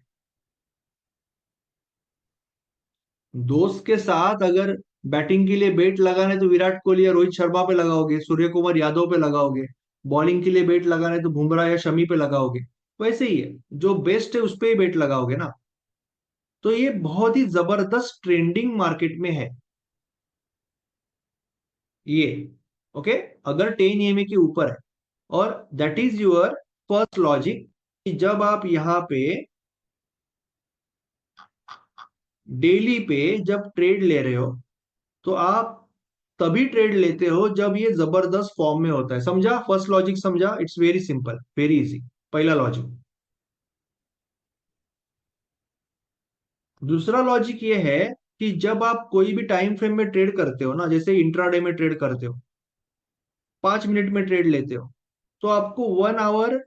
S1: दोस्त के साथ अगर बैटिंग के लिए बेट लगाने तो विराट कोहली या रोहित शर्मा पे लगाओगे, सूर्य कुमार यादव पे लगाओगे। बॉलिंग के लिए बेट लगाने तो बुमराह या शमी पे लगाओगे। वैसे ही है, जो बेस्ट है उस पे ही बेट लगाओगे ना। तो ये बहुत ही जबरदस्त ट्रेंडिंग मार्केट में है ये, ओके। अगर 10 ईएमए के ऊपर है, और that is your first logic, कि जब आप यहाँ पे डेली पे जब ट्रेड ले रहे हो, तो आप तभी ट्रेड लेते हो जब ये जबरदस्त फॉर्म में होता है। समझा? फर्स्ट लॉजिक समझा? It's very simple, very easy, पहला लॉजिक। दूसरा लॉजिक ये है कि जब आप कोई भी टाइम फ्रेम में ट्रेड करते हो ना, जैसे इंट्राडे में ट्रेड करते हो, 5 मिनट में ट्रेड लेते हो, तो आपको 1 आवर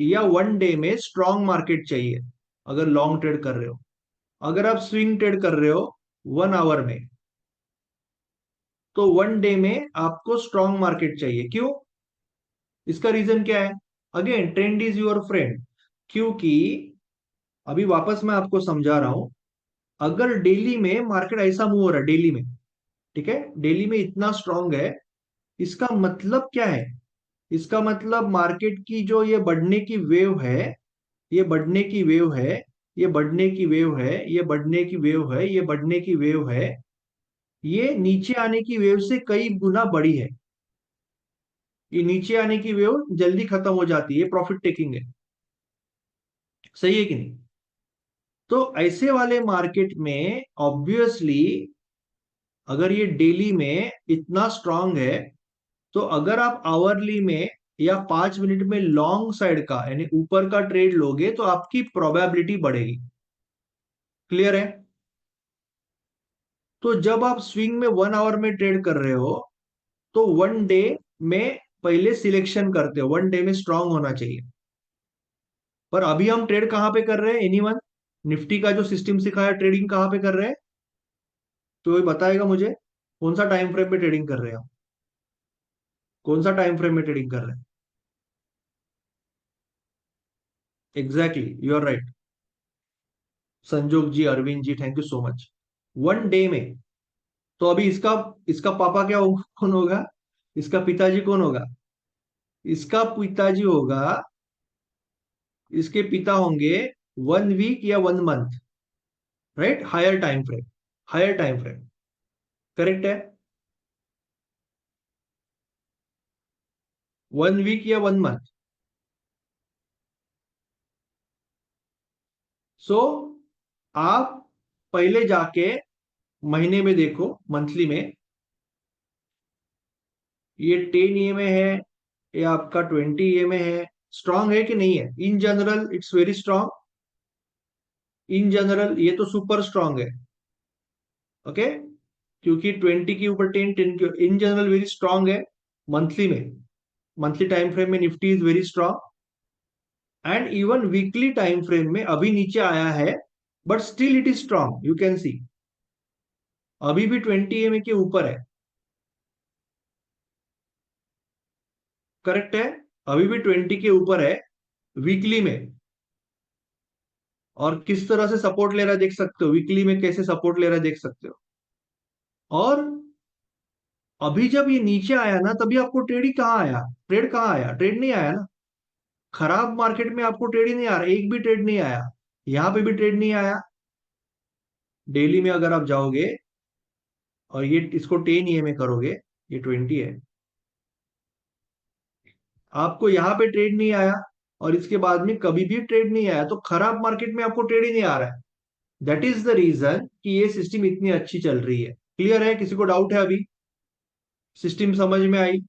S1: या 1 डे में स्ट्रॉन्ग मार्केट चाहिए अगर लॉन्ग ट्रेड कर रहे हो। अगर आप स्विंग ट्रेड कर रहे हो 1 आवर में, तो वन डे में आपको स्ट्रॉन्ग मार्केट चाहिए। क्यों? इसका रीजन क्या है? Again trend is your friend. क्योंकि अभी वापस मैं आपको समझा रहा हूं, अगर डेली में मार्केट ऐसा मूव हो रहा है, डेली में, ठीक है, डेली में इतना स्ट्रांग है, इसका मतलब क्या है? इसका मतलब मार्केट की जो ये बढ़ने की वेव है, ये बढ़ने की वेव है, ये बढ़ने की वेव है, ये बढ़ने की वेव है, ये बढ़ने की वेव है, ये नीचे आने की वेव से कई गुना बड़ी है। ये नीचे आने की वेव जल्दी खत्म हो जाती है, प्रॉफिट टेकिंग है। सही है कि नहीं? तो ऐसे वाले मार्केट में ऑब्वियसली अगर ये डेली में इतना स्ट्रांग है, तो अगर आप आवरली में या 5 मिनट में लॉन्ग साइड का यानी ऊपर का ट्रेड लोगे तो आपकी प्रोबेबिलिटी बढ़ेगी। क्लियर है? तो जब आप स्विंग में 1 आवर में ट्रेड कर रहे हो, तो वन डे में पहले सिलेक्शन करते हो, वन डे में स्ट्रांग होना चाहिए। पर अभी हम ट्रेड कहां पे कर रहे हैं? एनीवन? निफ्टी का जो सिस्टम सिखाया ट्रेडिंग कहां पे कर रहे हैं? तो ये बताएगा मुझे कौन सा टाइम फ्रेम में ट्रेडिंग कर रहे हो? कौन सा टाइम फ्रेम में ट्रेडिंग कर रहे हैं? Exactly, you are right. Sanjog ji, Arvind ji, thank you so much. One day में। तो अभी इसका इसका पापा कौन होगा? इसका पिताजी कौन होगा? इसका पिताजी होगा, इसके पिता होंगे 1 वीक या 1 month, right? Higher time frame, higher time frame. Correct है? 1 वीक या 1 मंथ। सो आप पहले जाके महीने में देखो, मंथली में, ये 10 EMA है, ये आपका 20 EMA है, स्ट्रांग है कि नहीं है? In general it's very strong. In general ये तो सुपर स्ट्रांग है। ओके, क्योंकि 20 के ऊपर 10, 10 के इन जनरल वेरी स्ट्रांग है। मंथली में, मंथली टाइम फ्रेम में Nifty is very strong. And even weekly time frame में अभी नीचे आया है, but still it is strong, you can सी। अभी भी 20 EMA के ऊपर है। करेक्ट है? अभी भी 20 के ऊपर है वीकली में। और किस तरह से सपोर्ट ले रहा है देख सकते हो, वीकली में कैसे सपोर्ट ले रहा है देख सकते हो। और अभी जब ये नीचे आया ना, तभी आपको ट्रेड ही कहाँ आया? ट्रेड कहाँ आया? ट्रेड नहीं आया ना। खराब मार्केट में आपको ट्रेड ही नहीं आ रहा, एक भी ट्रेड नहीं आया। यहां पे भी ट्रेड नहीं आया। डेली में अगर आप जाओगे और ये इसको 10 EMA करोगे, ये 20 है, आपको यहाँ पे ट्रेड नहीं आया, और इसके बाद में कभी भी ट्रेड नहीं आया, तो खराब मार्केट में आपको ट्रेड ही नहीं आ रहा है। दैट इज द रीजन कि ये सिस्टम इतनी अच्छी चल रही है। क्लियर है? किसी को डाउट है अभी? सिस्टम समझ में आई?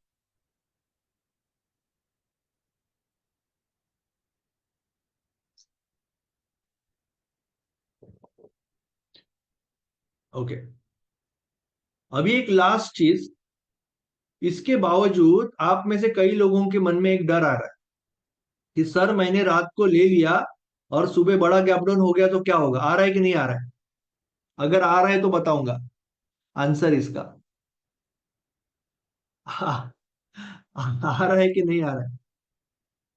S1: ओके। अभी एक लास्ट चीज, इसके बावजूद आप में से कई लोगों के मन में एक डर आ रहा है कि सर मैंने रात को ले लिया और सुबह बड़ा गैप डाउन हो गया तो क्या होगा? आ रहा है कि नहीं आ रहा है? अगर आ रहा है तो बताऊंगा आंसर इसका। हाँ, आ रहा है कि नहीं आ रहा है?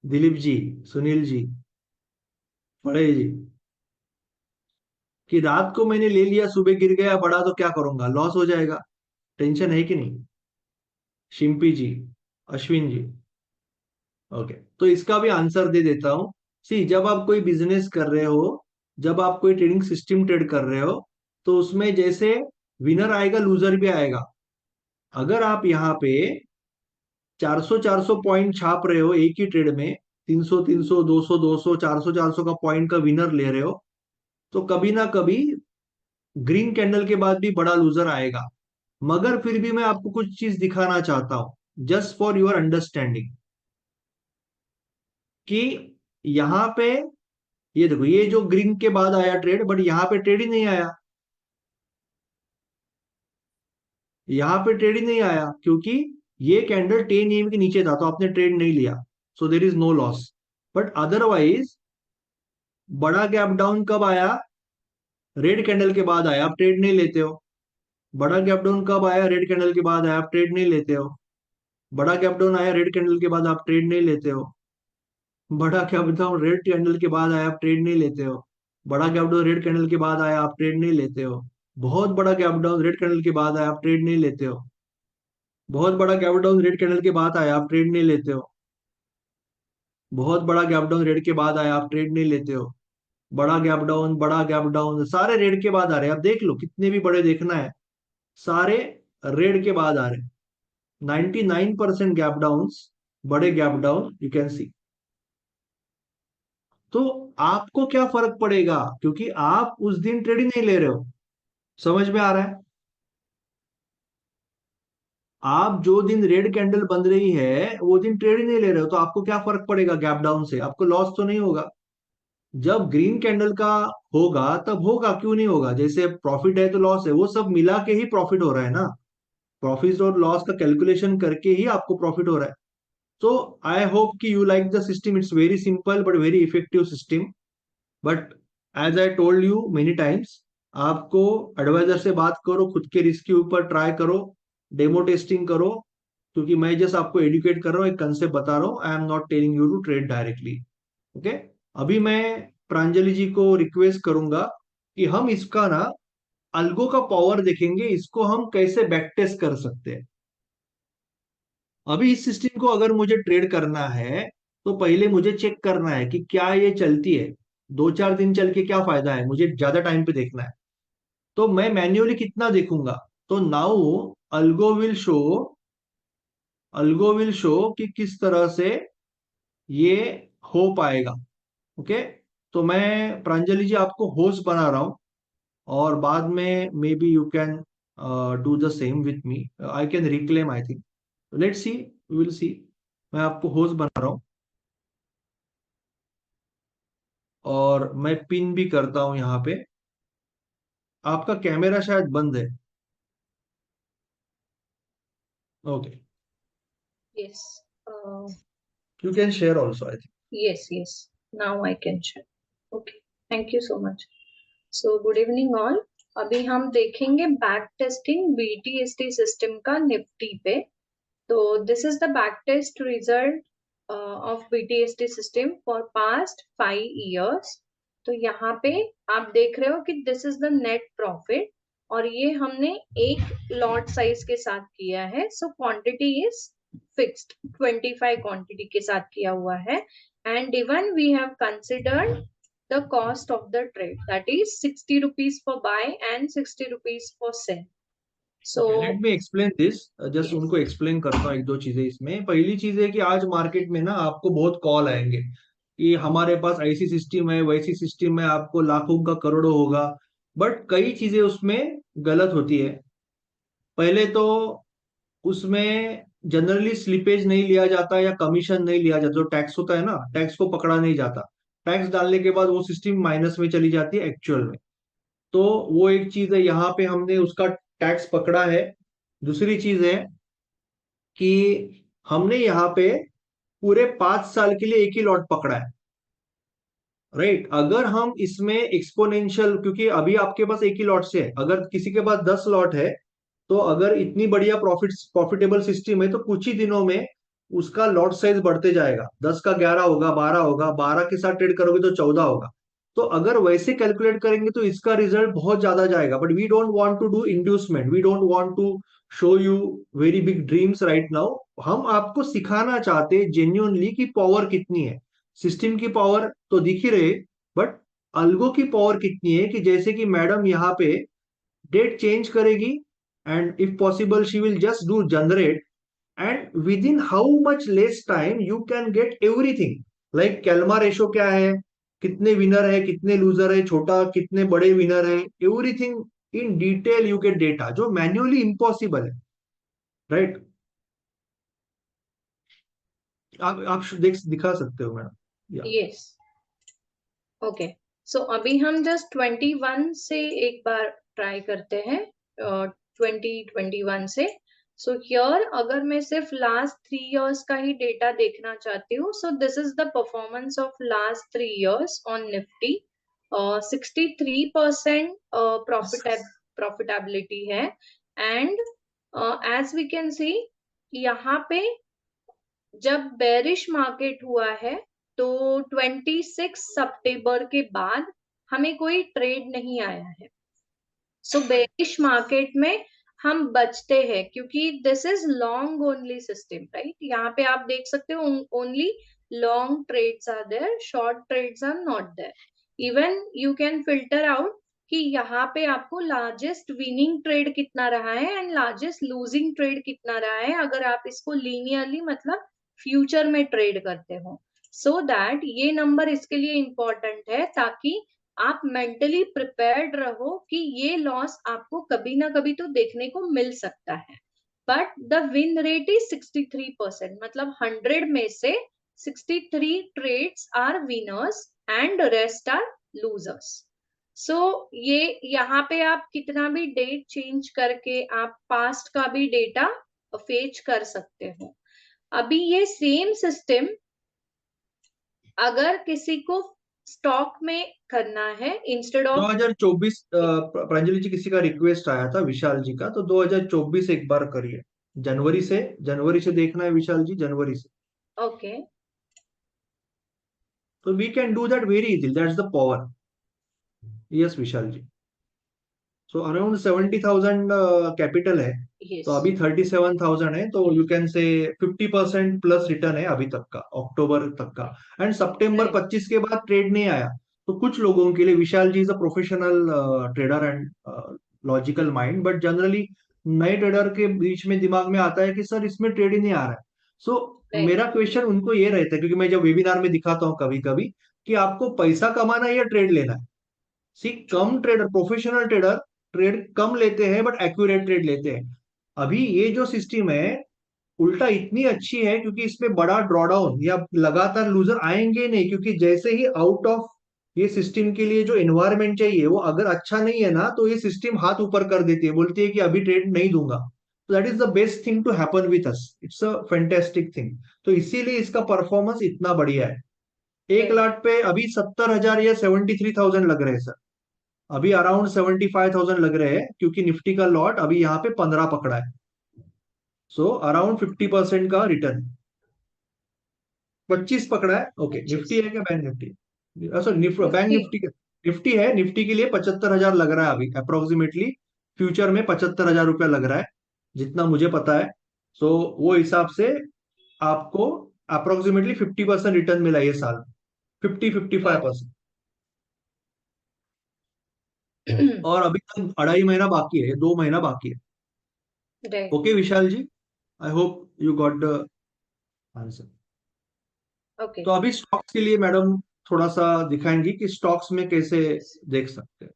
S1: दिलीप जी, सुनील जी, बड़े जी, कि रात को मैंने ले लिया, सुबह गिर गया बड़ा, तो क्या करूंगा? लॉस हो जाएगा। टेंशन है कि नहीं? शिम्पी जी, अश्विन जी। ओके, तो इसका भी आंसर दे देता हूं। सी, जब आप कोई बिजनेस कर रहे हो, जब आप कोई ट्रेडिंग सिस्टम ट्रेड कर रहे हो, तो उसमें जैसे विनर आएगा, लूजर भी आएगा। अगर आप यहाँ पे 400 400 पॉइंट छाप रहे हो एक ही ट्रेड में, 300 300 200 200 400 400 का पॉइंट का विनर ले रहे हो, तो कभी ना कभी ग्रीन कैंडल के बाद भी बड़ा लूजर आएगा। मगर फिर भी मैं आपको कुछ चीज दिखाना चाहता हूं, जस्ट फॉर योर अंडरस्टैंडिंग, कि यहाँ पे, ये देखो, ये जो ग्रीन के बाद आया ट्रेड, बट यहाँ पे ट्रेड ही नहीं आया। यहाँ पे ट्रेड ही नहीं आया क्योंकि ये कैंडल 10 AM के नीचे था, तो आपने ट्रेड नहीं लिया, so there is no loss. But otherwise बड़ा गैप डाउन कब आया? रेड कैंडल के बाद आया, आप ट्रेड नहीं लेते हो। बड़ा गैप डाउन कब आया? रेड कैंडल के बाद आया, आप ट्रेड नहीं लेते हो। बड़ा गैप डाउन आया रेड कैंडल के बाद, आप ट्रेड नहीं लेते हो। बड़ा गैप डाउन रेड कैंडल के बाद आया, आप ट्रेड नहीं लेते हो। बड़ा गैप डाउन रेड कैंडल के बाद आया, आप ट्रेड नहीं लेते हो। बहुत बड़ा गैप डाउन रेड कैंडल के बाद आया, आप ट्रेड नहीं लेते हो। बहुत बड़ा गैप डाउन रेड कैंडल के बाद आया, आप ट्रेड नहीं लेते हो। बहुत बड़ा गैप डाउन रेड के बाद आया, आप ट्रेड नहीं लेते हो। बड़ा गैप डाउन सारे रेड के बाद आ रहे हैं। आप देख लो कितने भी बड़े देखना है, सारे रेड के बाद आ रहे हैं। 99% गैप डाउन, बड़े गैप डाउन यू कैन सी। तो आपको क्या फर्क पड़ेगा, क्योंकि आप उस दिन ट्रेडिंग नहीं ले रहे हो। समझ में आ रहा है? आप जो दिन रेड कैंडल बन रही है वो दिन ट्रेडिंग नहीं ले रहे हो, तो आपको क्या फर्क पड़ेगा गैप डाउन से? आपको लॉस तो नहीं होगा। जब ग्रीन कैंडल का होगा तब होगा, क्यों नहीं होगा? जैसे प्रॉफिट है तो लॉस है, वो सब मिला के ही प्रॉफिट हो रहा है ना। प्रॉफिट और लॉस का कैलकुलेशन करके ही आपको प्रॉफिट हो रहा है। So I hope कि you like the system. It's very simple but very effective system. But as I told you many times, आपको एडवाइजर से बात करो, खुद के रिस्क के ऊपर ट्राई करो, डेमो टेस्टिंग करो। क्योंकि मैं जस्ट आपको एडुकेट कर रहा हूँ, एक कंसेप्ट बता रहा हूँ। I am not telling you to trade directly. Okay. अभी मैं प्रांजलि जी को रिक्वेस्ट करूंगा कि हम इसका ना अल्गो का पावर देखेंगे, इसको हम कैसे बैक टेस्ट कर सकते हैं। अभी इस सिस्टम को अगर मुझे ट्रेड करना है तो पहले मुझे चेक करना है कि क्या ये चलती है। 2-4 दिन चल के क्या फायदा है, मुझे ज्यादा टाइम पे देखना है। तो मैं मैन्युअली कितना देखूंगा? तो now algo will show algo will show कि किस तरह से ये हो पाएगा। ओके। तो मैं प्रांजलि जी आपको होस्ट बना रहा हूँ, और बाद में may be you can do the same with me. I can reclaim I think. Let's see, will see. मैं आपको होस्ट बना रहा हूँ और मैं पिन भी करता हूं यहाँ पे। आपका कैमरा शायद बंद है। Okay.
S2: Yes.
S1: You can share also I think.
S2: Yes, yes. Now I can share. Okay. Thank you so much. So good evening all. अभी हम देखेंगे बैक टेस्टिंग BTST सिस्टम का निफ्टी पे। तो this is the back test result of BTST system for past 5 years। तो यहाँ पे आप देख रहे हो कि this is the net profit, और ये हमने एक लॉट साइज के साथ किया है। So quantity is fixed, 25 quantity के साथ किया हुआ है। And even we have considered the cost of the trade, that is 60 rupees for buy and 60 rupees for sell. So
S1: let me explain this. Just
S2: yes,
S1: उनको explain करता हूँ एक दो चीजें इसमें। पहली चीज है कि आज मार्केट में ना आपको बहुत कॉल आएंगे कि हमारे पास ऐसी सिस्टम है वैसी सिस्टम है, आपको लाखों का करोड़ों होगा। बट कई चीजें उसमें गलत होती है। पहले तो उसमें जनरली स्लिपेज नहीं लिया जाता या कमीशन नहीं लिया जाता। जो टैक्स होता है ना, टैक्स को पकड़ा नहीं जाता। टैक्स डालने के बाद वो सिस्टम माइनस में चली जाती है एक्चुअल में। तो वो एक चीज है, यहाँ पे हमने उसका टैक्स पकड़ा है। दूसरी चीज है कि हमने यहाँ पे पूरे 5 साल के लिए एक ही लॉट पकड़ा है। राइट। अगर हम इसमें एक्सपोनेंशियल, क्योंकि अभी आपके पास एक ही लॉट से है, अगर किसी के पास 10 लॉट है, तो अगर इतनी बढ़िया प्रॉफिटेबल सिस्टम है तो कुछ ही दिनों में उसका लॉट साइज बढ़ते जाएगा। 10 का 11 होगा, 12 होगा, 12 के साथ ट्रेड करोगे तो 14 होगा। तो अगर वैसे कैलकुलेट करेंगे तो इसका रिजल्ट बहुत ज्यादा जाएगा। But we don't want to do inducement, we don't want to show you very big dreams right now. हम आपको सिखाना चाहते हैं जेन्युइनली कि पावर कितनी है। सिस्टम की पावर तो दिख ही रहे, बट अल्गो की पावर कितनी है, कि जैसे कि मैडम यहाँ पे डेट चेंज करेगी, and if possible she will just do generate, and within how much less time you can get everything, like Calmar ratio क्या है, कितने विनर है कितने लूजर है, छोटा कितने बड़े विनर है, everything in detail you get data, जो मैन्युअली इम्पॉसिबल है। राइट। आप देख दिखा सकते हो मैडम या।
S2: yes. ओके। सो अभी हम जस्ट 21 से एक बार ट्राई करते हैं, 2021 से। सो हियर अगर मैं सिर्फ लास्ट 3 years का ही डेटा देखना चाहती हूँ, so this is the performance of last 3 years on Nifty. 63% profitability है। And as we can see यहाँ पे जब बेरिश मार्केट हुआ है तो 26 सितंबर के बाद हमें कोई ट्रेड नहीं आया है। सो बेरिश मार्केट में हम बचते हैं क्योंकि this is long only system, right. यहाँ पे आप देख सकते हो only long trades are there, short trades are not there. Even you can filter out कि यहाँ पे आपको लार्जेस्ट विनिंग ट्रेड कितना रहा है एंड लार्जेस्ट लूजिंग ट्रेड कितना रहा है, अगर आप इसको लीनियरली मतलब फ्यूचर में ट्रेड करते हो। सो दैट ये नंबर इसके लिए इंपॉर्टेंट है ताकि आप मेंटली प्रिपेयर्ड रहो कि ये लॉस आपको कभी ना कभी तो देखने को मिल सकता है। But the win rate is 63%, मतलब 100 में से 63 trades are winners and rest are losers. So ये यहाँ पे आप कितना भी डेट चेंज करके आप पास्ट का भी डेटा फेच कर सकते हो। अभी ये सेम सिस्टम अगर किसी को स्टॉक में करना है इंस्टेड ऑफ
S1: 2024 प्रांजलि जी किसी का रिक्वेस्ट आया था विशाल जी का, तो 2024 एक बार करिए। जनवरी से देखना है विशाल जी, जनवरी से।
S2: ओके
S1: तो we can do that very easily, that's the power. Yes Vishal ji. So around 70,000 capital है, तो
S2: यस
S1: अभी 37,000 है, तो you can say 50% plus return है अभी तक का, अक्टूबर तक का। एंड सितंबर
S2: राइट
S1: 25 के बाद ट्रेड नहीं आया, तो कुछ लोगों के लिए, Vishal ji is a professional trader and logical mind, but generally नए ट्रेडर के बीच में दिमाग में आता है कि सर इसमें ट्रेड ही नहीं आ रहा है। सो
S2: राइट
S1: मेरा क्वेश्चन उनको ये रहता है, क्योंकि मैं जब वेबिनार में दिखाता हूँ कभी कभी, कि आपको पैसा कमाना है या ट्रेड लेना है। सी कम ट्रेडर, प्रोफेशनल ट्रेडर ट्रेड कम लेते हैं बट एक्यूरेट ट्रेड लेते हैं। अभी ये जो सिस्टम है उल्टा इतनी अच्छी है, क्योंकि इसमें बड़ा ड्रॉडाउन या लगातार लूजर आएंगे नहीं, क्योंकि जैसे ही आउट ऑफ ये सिस्टम के लिए जो एनवायरमेंट चाहिए वो अगर अच्छा नहीं है ना, तो ये सिस्टम हाथ ऊपर कर देती है, बोलती है कि अभी ट्रेड नहीं दूंगा। तो that is the best thing to happen with us, it's a fantastic thing. तो इसीलिए इसका परफॉर्मेंस इतना बढ़िया है। एक
S2: राइट
S1: लाख पे अभी 70,000 या 73,000 लग रहे हैं सर। अभी अराउंड 75,000 लग रहे हैं, क्योंकि निफ्टी का लॉट अभी यहाँ पे 15 पकड़ा है। सो अराउंड 50% का रिटर्न। 25 पकड़ा है, ओके। निफ्टी
S2: 25
S1: है क्या bank Nifty? Sorry bank
S2: Nifty
S1: Nifty का। निफ्टी है, निफ्टी के लिए 75,000 लग रहा है अभी अप्रोक्सीमेटली। फ्यूचर में 75,000 रुपया लग रहा है, जितना मुझे पता है। सो वो हिसाब से आपको अप्रोक्सीमेटली 50% रिटर्न मिला ये साल, 50-55%। और अभी तक 2.5 महीना बाकी है, 2 महीना बाकी है।
S2: Right
S1: okay Vishal ji, I hope you got the answer.
S2: Okay.
S1: तो अभी स्टॉक्स के लिए मैडम थोड़ा सा दिखाएंगी कि स्टॉक्स में कैसे देख सकते हैं।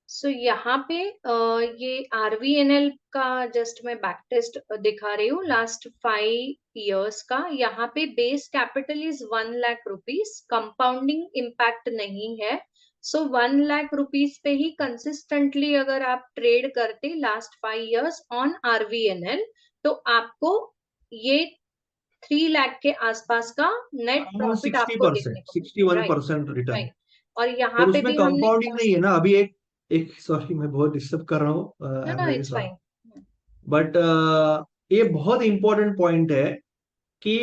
S2: सो यहाँ पे ये आरवीएनएल का जस्ट मैं बैक टेस्ट दिखा रही हूँ लास्ट 5 इयर्स का। यहाँ पे base capital is 1 lakh rupees, compounding impact नहीं है। सो 1 लाख रुपीज पे ही कंसिस्टेंटली अगर आप ट्रेड करते लास्ट 5 इयर्स ऑन आरवीएनएल, तो आपको ये 3 लाख के आसपास का नेट
S1: अराउंड
S2: प्रॉफिट आपको
S1: 60%,
S2: देखने को मिलेगा,
S1: 61% रिटर्न।
S2: राइट। और यहाँ
S1: पर
S2: पे
S1: उसमें
S2: भी हमने
S1: कंपाउंडिंग नहीं है ना अभी। एक एक सॉरी, मैं बहुत डिस्टर्ब कर रहा हूँ, I
S2: know
S1: am
S2: know
S1: very
S2: it's
S1: sorry.
S2: Fine.
S1: But ये बहुत इंपॉर्टेंट पॉइंट है कि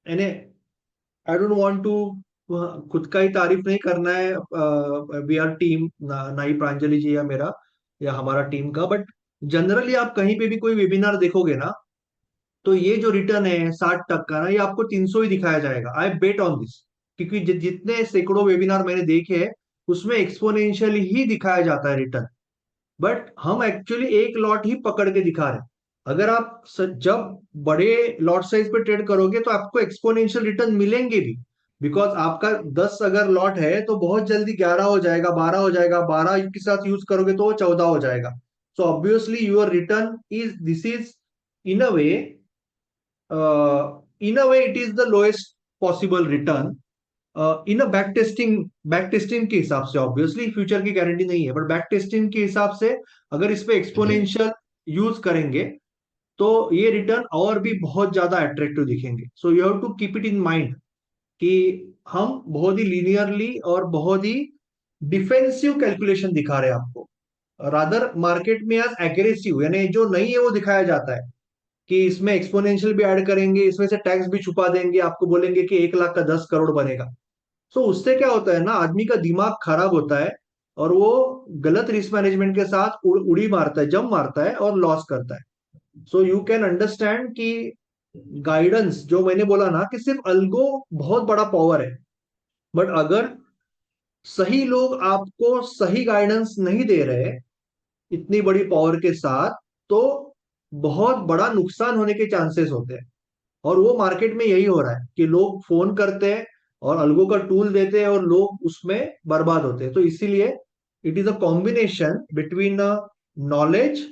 S1: यानी आई डोंट वांट टू खुद का ही तारीफ नहीं करना है, वी आर टीम, नाई प्रांजलि जी या मेरा या हमारा टीम का, बट जनरली आप कहीं पे भी कोई वेबिनार देखोगे ना, तो ये जो रिटर्न है 60% ना, ये आपको 300 ही दिखाया जाएगा। आई बेट ऑन दिस, क्योंकि जितने सैकड़ों वेबिनार मैंने देखे हैं उसमें एक्सपोनेंशियल ही दिखाया जाता है रिटर्न। बट हम एक्चुअली एक लॉट ही पकड़ के दिखा रहे हैं। अगर आप जब बड़े लॉट साइज पे ट्रेड करोगे तो आपको एक्सपोनेंशियल रिटर्न मिलेंगे भी, बिकॉज आपका 10 अगर लॉट है तो बहुत जल्दी 11 हो जाएगा, 12 हो जाएगा, 12 के साथ यूज करोगे तो वो 14 हो जाएगा। So obviously your return is this is in a way, it is the lowest possible return in a back testing के हिसाब से। ऑब्वियसली फ्यूचर की गारंटी नहीं है, बट बैक टेस्टिंग के हिसाब से अगर इस पे एक्सपोनेंशियल यूज करेंगे तो ये रिटर्न और भी बहुत ज्यादा अट्रैक्टिव दिखेंगे। So you have to keep it in mind कि हम बहुत ही लीनियरली और बहुत ही डिफेंसिव कैलकुलेशन दिखा रहे हैं आपको। रादर मार्केट में आज एग्रेसिव, यानी जो नहीं है वो दिखाया जाता है कि इसमें एक्सपोनेंशियल भी ऐड करेंगे, इसमें से टैक्स भी छुपा देंगे, आपको बोलेंगे कि 1 लाख का 10 करोड़ बनेगा। सो उससे क्या होता है ना, आदमी का दिमाग खराब होता है और वो गलत रिस्क मैनेजमेंट के साथ उड़ी मारता है, जंप मारता है और लॉस करता है। सो यू कैन अंडरस्टैंड कि गाइडेंस, जो मैंने बोला ना कि सिर्फ अल्गो बहुत बड़ा पावर है, बट अगर सही लोग आपको सही गाइडेंस नहीं दे रहे इतनी बड़ी पावर के साथ, तो बहुत बड़ा नुकसान होने के चांसेस होते हैं। और वो मार्केट में यही हो रहा है कि लोग फोन करते हैं और अलगो का टूल देते हैं और लोग उसमें बर्बाद होते हैं। तो इसीलिए it is a combination between knowledge,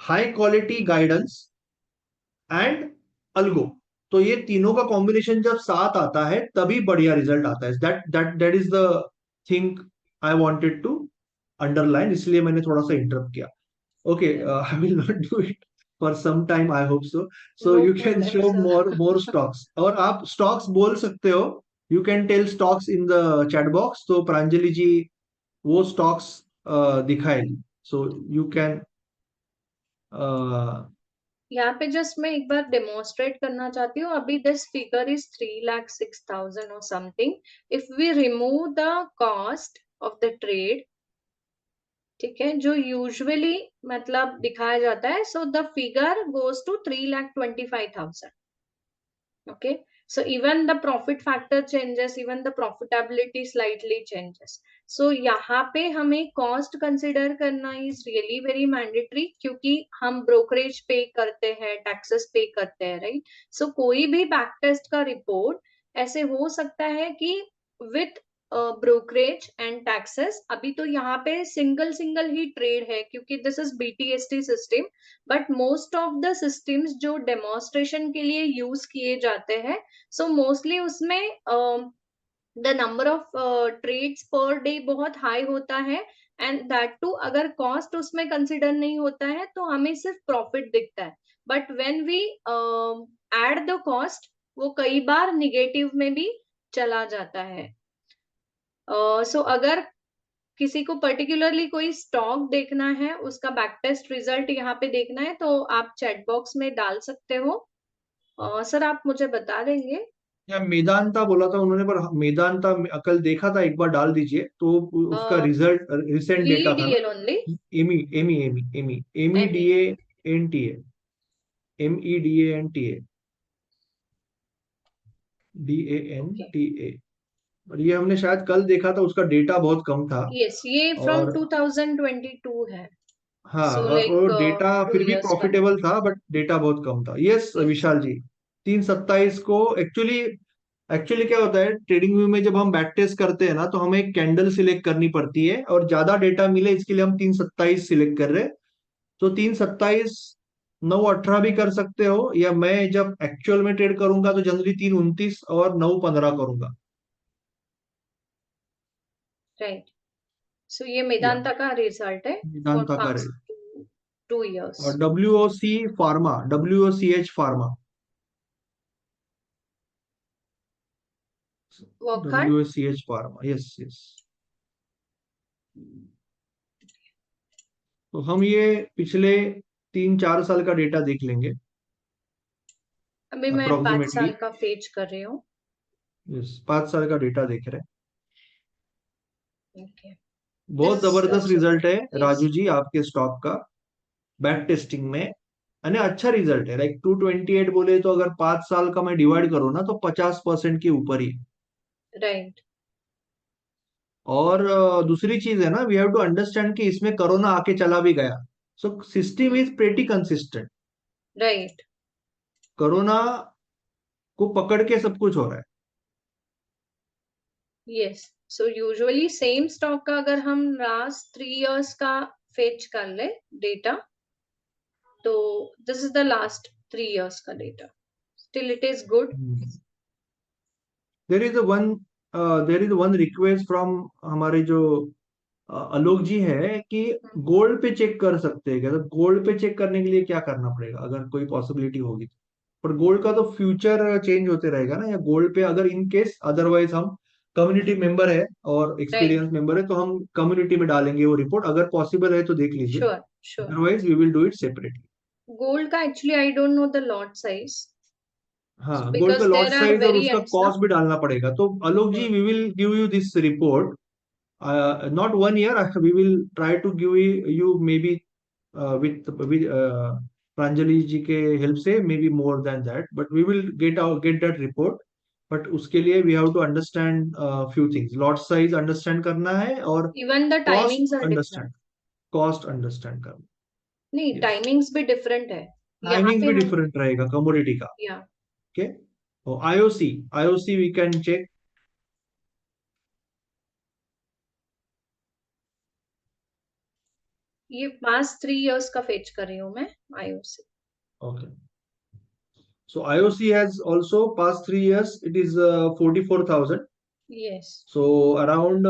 S1: high quality guidance and algo. तो ये तीनों का कॉम्बिनेशन जब साथ आता है तभी बढ़िया रिजल्ट आता है। That is the thing I wanted to underline, इसलिए मैंने थोड़ा सा इंटरप्ट किया। Okay, I will not do it for some time. I hope so. So
S2: no
S1: you can
S2: problem
S1: show
S2: sir.
S1: more stocks, और आप stocks बोल सकते हो। You can tell stocks in the chat box. तो प्रांजलि जी वो stocks दिखाएगी। So you can uh,
S2: यहाँ पे जस्ट मैं एक बार डेमोन्स्ट्रेट करना चाहती हूँ। अभी दिस फिगर इज 3,06,000 और something. If we remove the cost of the trade, ठीक है, जो यूजुअली मतलब दिखाया जाता है, so the figure goes to 3,25,000। okay, so even the profit factor changes, even the profitability slightly changes. So यहाँ पे हमें कॉस्ट कंसिडर करना इज रियली वेरी मैंडेटरी, क्योंकि हम ब्रोकरेज पे करते हैं, टैक्सेस पे करते हैं, राइट। सो कोई भी बैक टेस्ट का रिपोर्ट ऐसे हो सकता है कि विथ ब्रोकरेज एंड टैक्सेस, अभी तो यहाँ पे सिंगल सिंगल ही ट्रेड है क्योंकि this is BTST system, but most of the systems जो डेमोन्स्ट्रेशन के लिए यूज किए जाते हैं, सो मोस्टली उसमें the number of trades per day बहुत हाई होता है, एंड दैट टू अगर कॉस्ट उसमें कंसिडर नहीं होता है तो हमें सिर्फ प्रॉफिट दिखता है। But when we add the cost, वो कई बार निगेटिव में भी चला जाता है। सो अगर किसी को पर्टिकुलरली कोई स्टॉक देखना है, उसका बैक टेस्ट रिजल्ट यहाँ पे देखना है, तो आप चैट बॉक्स में डाल सकते हो। सर आप मुझे बता देंगे।
S1: या मेदांता बोला था उन्होंने, पर मेदांता कल देखा था, एक बार डाल दीजिए तो उसका रिजल्ट रिसेंट डेटा था ना।
S2: VDL only.
S1: एमी एमी एमी एमी एमी
S2: एमी।
S1: D N T A, MEDANTA,
S2: okay.
S1: DANTA। और ये हमने शायद कल देखा था, उसका डेटा बहुत कम था।
S2: यस, ये फ्रॉम
S1: और
S2: 2022 है।
S1: हाँ,
S2: सो
S1: और वो
S2: लाइक
S1: डेटा
S2: टू
S1: फिर भी
S2: इयर्स का है।
S1: प्रॉफिटेबल था, बट डेटा बहुत कम था। Yes
S2: yes.
S1: विशाल जी, 327 को एक्चुअली, एक्चुअली क्या होता है ट्रेडिंग व्यू में, जब हम बैक टेस्ट करते हैं ना तो हमें एक कैंडल सिलेक्ट करनी पड़ती है और ज्यादा डेटा मिले इसके लिए हम 327 सिलेक्ट कर रहे हैं। तो 327 918 भी कर सकते हो, या मैं जब एक्चुअल में ट्रेड करूंगा तो जनरली 329 और 915 करूंगा।
S2: राइट। सो ये
S1: या
S2: मेदांता का रिजल्ट है फॉर
S1: वेदांता का
S2: पास्ट
S1: रेट।
S2: 2 years।
S1: और WOC pharma, WOCH pharma,
S2: work hard.
S1: WOCH pharma, yes yes. तो हम ये पिछले 3-4 साल का डेटा देख लेंगे
S2: अभी मैं 5
S1: अप्रोक्सीमेटली।
S2: साल का फेच कर रही हूँ।
S1: यस, 5 साल का डेटा देख रहे हैं।
S2: ओके।
S1: बहुत
S2: दिस इज
S1: जबरदस्त
S2: ऑल्सो
S1: रिजल्ट
S2: गुड।
S1: है
S2: यस।
S1: राजू जी आपके स्टॉक का बैक टेस्टिंग में। यानी अच्छा रिजल्ट है, लाइक 228 बोले तो अगर 5 साल का मैं डिवाइड करूँ ना तो 50% के ऊपर ही।
S2: राइट।
S1: और दूसरी चीज है ना, वी हैव टू अंडरस्टैंड कि इसमें कोरोना आके चला भी गया। So system is pretty consistent.
S2: Right.
S1: Corona को पकड़ के सब कुछ हो रहा है।
S2: Yes. So usually same stock का अगर हम लास्ट 3 years का फेच कर ले डेटा, तो this is the last 3 years का data, still it is good.
S1: There is one there is one request from हमारे जो आलोक जी है कि गोल्ड पे चेक कर सकते हैं क्या? तो गोल्ड पे चेक करने के लिए क्या करना पड़ेगा अगर कोई पॉसिबिलिटी होगी तो? पर गोल्ड का तो फ्यूचर चेंज होते रहेगा ना, या गोल्ड पे अगर इन केस अदरवाइज हम कम्युनिटी मेंबर है और
S2: राइट,
S1: एक्सपीरियंस मेंबर है, तो हम कम्युनिटी में डालेंगे वो रिपोर्ट, अगर पॉसिबल है तो देख लीजिए,
S2: sure sure.
S1: Otherwise we will do it separately.
S2: Gold का actually I don't know the lot size
S1: हाँ, गोल्ड का
S2: because
S1: lot
S2: there are
S1: size और उसका
S2: वेरिएंट्स ना।
S1: कॉस्ट भी डालना पड़ेगा, तो Alok ji
S2: hmm,
S1: we will give you this report, not 1 year, we will try to give you maybe with Pranjali ji के हेल्प से maybe more than that, but we will get that report. But उसके लिए we have to understand few things, lot size understand करना है और
S2: even the
S1: cost
S2: timings are different.
S1: Understand, cost understand करना।
S2: नहीं,
S1: yes,
S2: timings भी different है यहाँ
S1: टाइमिंग्स
S2: पे
S1: भी
S2: हम।
S1: डिफरेंट रहेगा कमोडिटी का।
S2: या
S1: okay, IOC, IOC we can check.
S2: ये पास्ट 3 इयर्स का फेच कर रही हूँ मैं आईओ से।
S1: Okay, so IOC has also past 3 years. It is 44,000.
S2: Yes,
S1: So around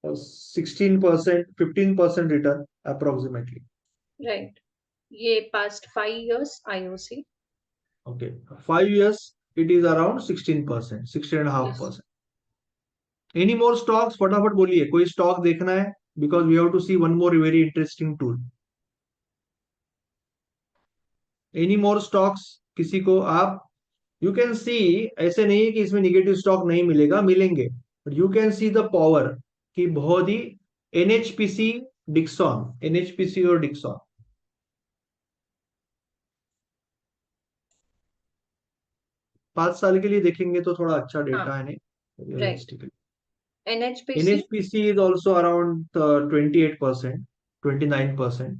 S1: 16%, 15% return approximately.
S2: Right. ये पास्ट 5 इयर्स आईओ से।
S1: Okay, 5 years it is around 16%, 16.5%.
S2: Yes.
S1: Any more stocks? फटाफट बोलिए, कोई स्टॉक देखना है? Because we have to see one more very interesting tool. Any more stocks? किसी को आप, यू कैन सी, ऐसे नहीं है कि इसमें निगेटिव स्टॉक नहीं मिलेगा, मिलेंगे, but you can see the power कि बहुत ही, एनएचपीसी, डिक्सॉन, एनएचपीसी और डिक्सॉन 5 साल के लिए देखेंगे तो थोड़ा अच्छा
S2: हाँ,
S1: डेटा है नहीं,
S2: right.
S1: Realistically.
S2: NHPC.
S1: NHPC is also around 28%, 29%,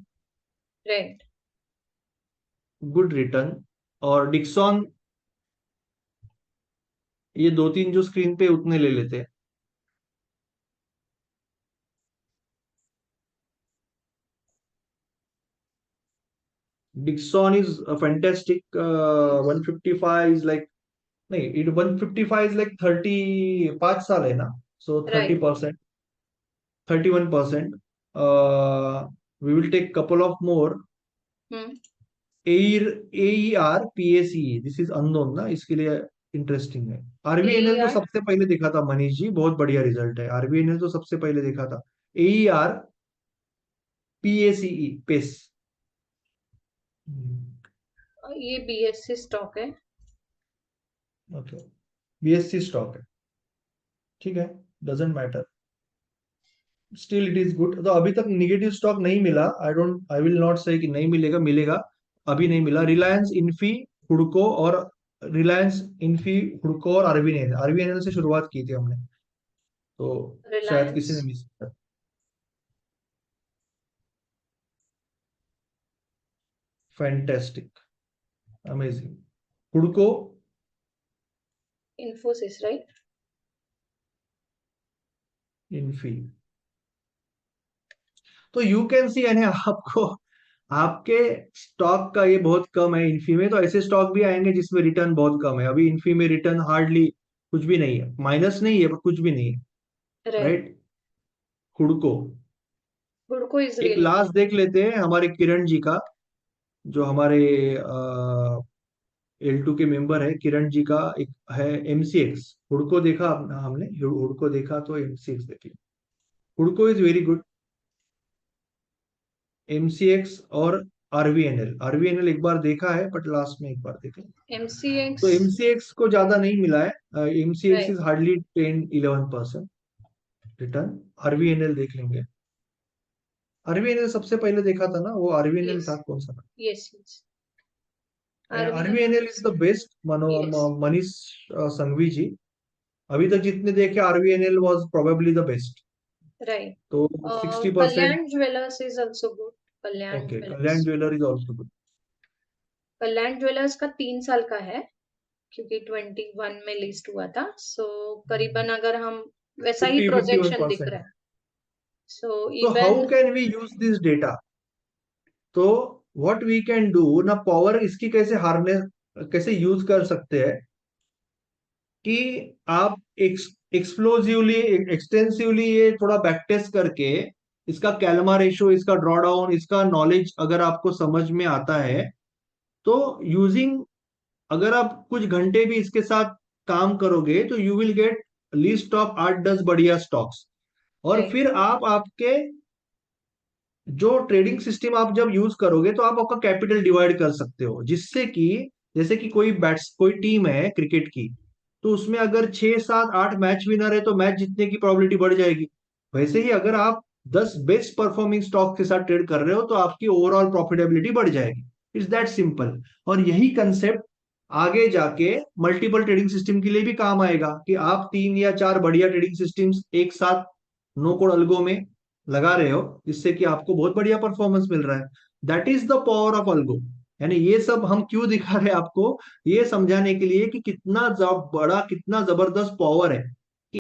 S2: right.
S1: Good return. और डिक्सॉन, ये दो तीन जो स्क्रीन पे उतने ले लेते हैं। Dixon is fantastic, 155 is like, नहीं, इट 155 इज लाइक 35 साल है ना, so thirty
S2: right.
S1: Percent 31%। We will take couple of more.
S2: Hmm.
S1: AER, AER PAC, this is unknown ना, इसके लिए इंटरेस्टिंग है। आरवीएनएल तो
S2: एआर।
S1: सबसे पहले देखा था मनीष जी, बहुत बढ़िया रिजल्ट है, आरवीएनएल तो सबसे पहले देखा था। एईआर पीएसीई, पेस।
S2: ये बीएससी स्टॉक है।
S1: ओके, बीएससी स्टॉक है, ठीक है, doesn't matter, still it is good. तो अभी तक निगेटिव स्टॉक नहीं मिला, आई विल नॉट से कि नहीं मिलेगा, मिलेगा, अभी नहीं मिला। रिलायंस इन्फी, हुडको और, रिलायंस इन्फी, हुडको और आरबीएनएल, आरबीएनएल से शुरुआत की थी हमने, तो शायद
S2: रिलायंस।
S1: किसी ने मिस किया। Fantastic, amazing. हुडको,
S2: इन्फोसिस, राइट।
S1: इन्फी, तो यू कैन सी, यानी आपको, आपके स्टॉक का ये बहुत कम है इन्फी में, तो ऐसे स्टॉक भी आएंगे जिसमें रिटर्न बहुत कम है। अभी इन्फी में रिटर्न हार्डली कुछ भी नहीं है, माइनस नहीं है पर कुछ भी नहीं है,
S2: right.
S1: Right. Hudco,
S2: Hudco is
S1: एक
S2: रियली
S1: लास्ट देख लेते हैं हमारे किरण जी का, जो हमारे L2 के मेंबर है, किरण जी का एक है एमसीएक्स। हुडको देखा हमने, हुडको देखा तो एमसीएक्स देख लिया। हुडको इज वेरी गुड, एमसीएक्स और आरवीएनएल, आरवीएनएल एक बार देखा है बट लास्ट में एक बार देखा। तो
S2: एमसीएक्स।
S1: एमसीएक्स को ज्यादा नहीं मिला है, MCX
S2: right.
S1: Is hardly 10-11% return. RVNL देख लेंगे, आरवीएनएल सबसे पहले देखा था ना, वो आरवीएनएल
S2: यस
S1: था कौन सा?
S2: Yes yes. RVN.
S1: RVNL is the best, मनो,
S2: यस।
S1: मनीष संघवी जी, अभी तक जितने देखे RVNL was probably the best.
S2: Right.
S1: तो 60%।
S2: Kalyan jewellers is also good. Kalyan
S1: okay,
S2: jewellers.
S1: Kalyan jeweller is also good.
S2: Kalyan jewellers का 3 साल का है क्योंकि 21 में लिस्ट हुआ था, सो करीबन अगर हम वैसा ही
S1: 51
S2: प्रोजेक्शन दिख
S1: परसेंट
S2: रहा है। सो
S1: तो how
S2: even.
S1: Can we use this data? तो व्हाट वी कैन डू ना, पावर इसकी कैसे हार्नेस, कैसे यूज कर सकते हैं कि आप एक्सप्लोसिवली, एक्सटेंसिवली ये थोड़ा बैक टेस्ट करके, इसका कैलमा रेशो, इसका ड्रॉडाउन, इसका नॉलेज अगर आपको समझ में आता है, तो यूजिंग, अगर आप कुछ घंटे भी इसके साथ काम करोगे तो you will get list of 8-10 बढ़िया स्टॉक्स, और
S2: राइट।
S1: फिर आप आपके जो ट्रेडिंग सिस्टम आप जब यूज करोगे तो आप आपका कैपिटल डिवाइड कर सकते हो, जिससे कि जैसे कि कोई टीम है क्रिकेट की, तो उसमें अगर 6 7 8 मैच विनर है तो मैच जीतने की प्रोबेबिलिटी बढ़ जाएगी। वैसे ही अगर आप 10 बेस्ट परफॉर्मिंग स्टॉक के साथ ट्रेड कर रहे हो तो आपकी ओवरऑल प्रॉफिटेबिलिटी बढ़ जाएगी। It's that simple. और यही कंसेप्ट आगे जाके मल्टीपल ट्रेडिंग सिस्टम के लिए भी काम आएगा, कि आप 3 या 4 बढ़िया ट्रेडिंग सिस्टम्स एक साथ नो कोड अल्गो में लगा रहे हो, जिससे कि आपको बहुत बढ़िया परफॉर्मेंस मिल रहा है। That is the power of algo. यानी ये सब हम क्यों दिखा रहे हैं आपको, ये समझाने के लिए कि कितना बड़ा, कितना जबरदस्त पावर है